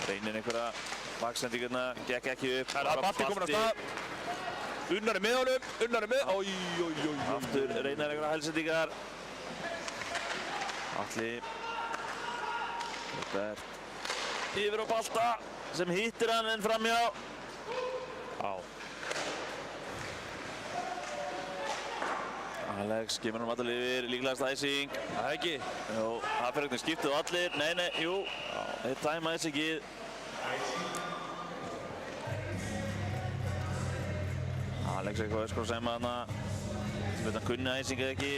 Reynir einhverja baksendingarna. Gekk ekki upp. Það er Batti komin á stað. Unnar er með honum. Unnar er með. Aftur Reynir einhverja hælsendingar. Atli. Róbert. Yfir á Balta sem hittir hann en framhjá. Já. Alex kemur hann allir yfir, líklegast æsing. Það ekki. Jú, það fyrir einhvern skiptið á allir. Nei, jú. Þeir dæma æsingið. Alex eitthvað öskar að segja þarna. Sem veit hann kunni æsing eða ekki.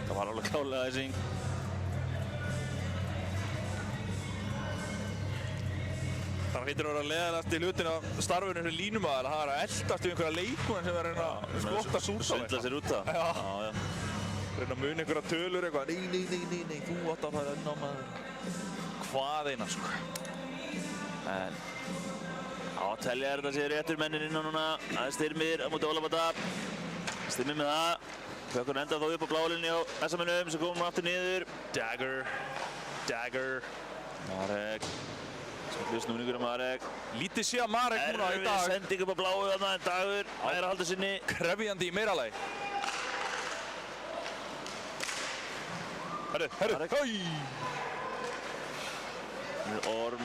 Það var alveg klálega æsing. Það hlýtur að vera leiðilegast í hlutin af starfinu sem línumæður að það er að eldast við einhverja leikmenn sem er að reyna að skotta súrt á Svindla sér út það. Já. Reyna að muna einhverja tölur eitthvað. Nei, þú átt að fara inn á maður. Hvað eina sko. En að telja þetta séu réttur mennin inn á núna. Það er Styrmir á móti Ólafata. Styrmir með það. Kökkurinn endar þá upp á blálinni á SM-unum sem komum aftur niður. Dagger. Marek. Snúningur á Marek. Lítið sé að Marek núna í dag. Sending upp á bláu þarna en Dagur nær að halda sinni. Krefjandi í meira lagi. Herru. Orm.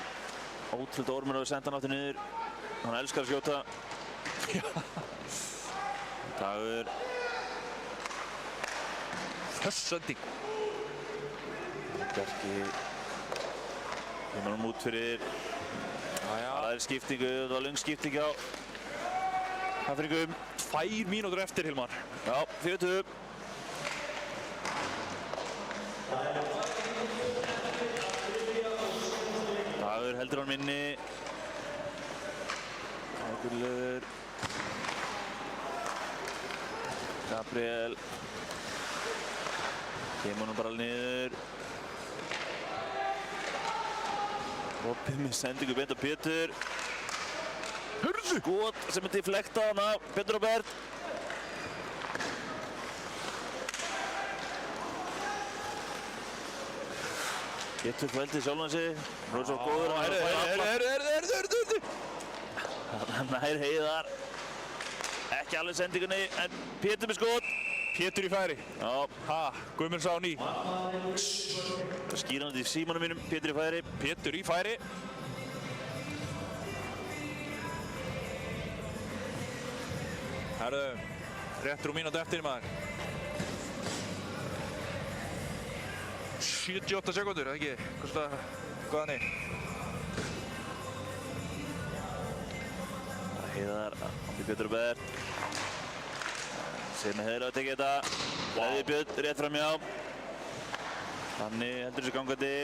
Ótrúld Ormur hefur sendt hann aftur niður. Hann elskar að skjóta. Dagur. Þess sending. Bjarki. Kemur hann út fyrir. Það er skiptingu, það var löng skipting á Hafringum. 2 mínútur eftir, Hilmar. Já, 4-2. Dagur heldur hann minni. Dagur. Gabriel. Kemur hann bara niður. Opið með sendingu beint á Pétur. Skot sem er deflekta hana, Pétur Róbert. Pétur fældi sjálfan sig. Hann var svo góður að Herru. hann nær Heiðar. Ekki alveg sendingunni, en Pétur með skot. Pétur í færi. Já. Guðmunds á ný. Það skýr hann í símanum mínum, Pétur í færi. Pétur í færi. Herru, réttur mínútu eftir maður. 78 sekundur, eða ekki? Hvaðan er? Heiðar, Andi Pétur Róbert. Sem Heiðar á að tekja þetta. Leði Björn rétt framjá. Þannig heldur þessu gangandi.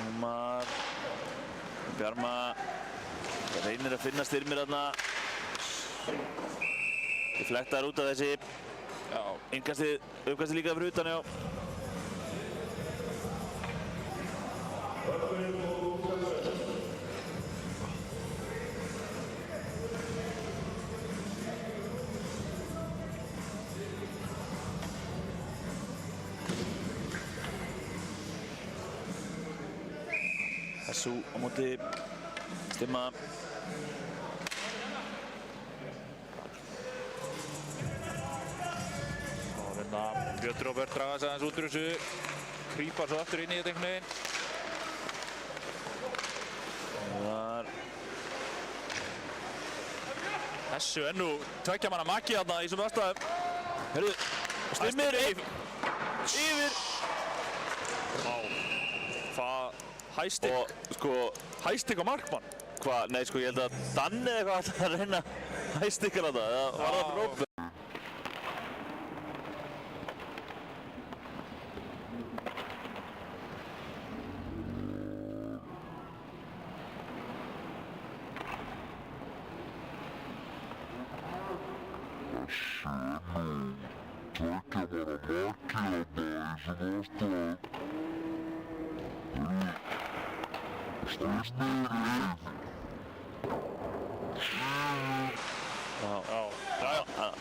Ómar. Bjarma. Það reynir að finna Styrmir þarna. Þið flektar út af þessi. Já. Uppkastið líka fyrir utan, já. Þessu á móti Stimma. Og hérna Pétur Róbert draga sig aðeins út úr þessu. Krýpar svo aftur inn í þetta einhvern veginn. Þar. Þessu er nú tveggja manna maki þarna í þessum aðstæðum. Herru, Stimmir yfir. Vá. Það hæstik. Og sko, Hæstik á markmann. hvað, nei sko ég held að Danni eða eitthvað ætlaði að reyna að hæstikka þetta. Það var það fyrir Róbert.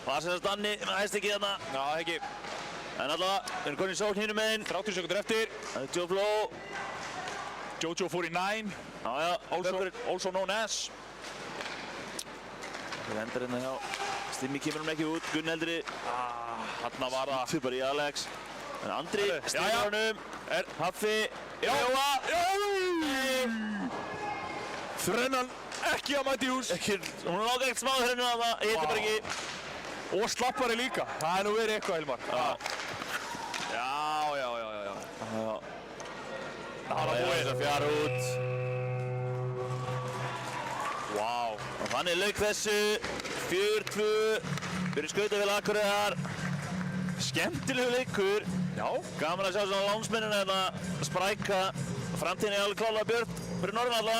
Það sem þess Danni með hæstikki þarna. Já, ekki. En allavega, við erum konið í sókn hinum meginn. 30 sekundur eftir. Það er Joe Flo. Jojo 49. Also known as. Það endar hérna hjá. Stimmi kemur hann ekki út. Gunnheldri. Þarna var það. Fyrir bara í Alex. En Andri stýrir honum. Haffi. Jóa. Þrennan ekki að mæta í hús. Hún er ágægt smá þrennu að það. Hittir bara ekki. Og slappari líka. Það er nú verið eitthvað, Hilmar. Já. Það er eins og fjara út. Vá. Og þannig lauk þessu 4-2 fyrir Skautafélag Akureyrar. Skemmtilegu leikur. Já. Gaman að sjá svona lánsmennina hérna spræka. Framtíðin er alveg klálega björt fyrir norðan alla.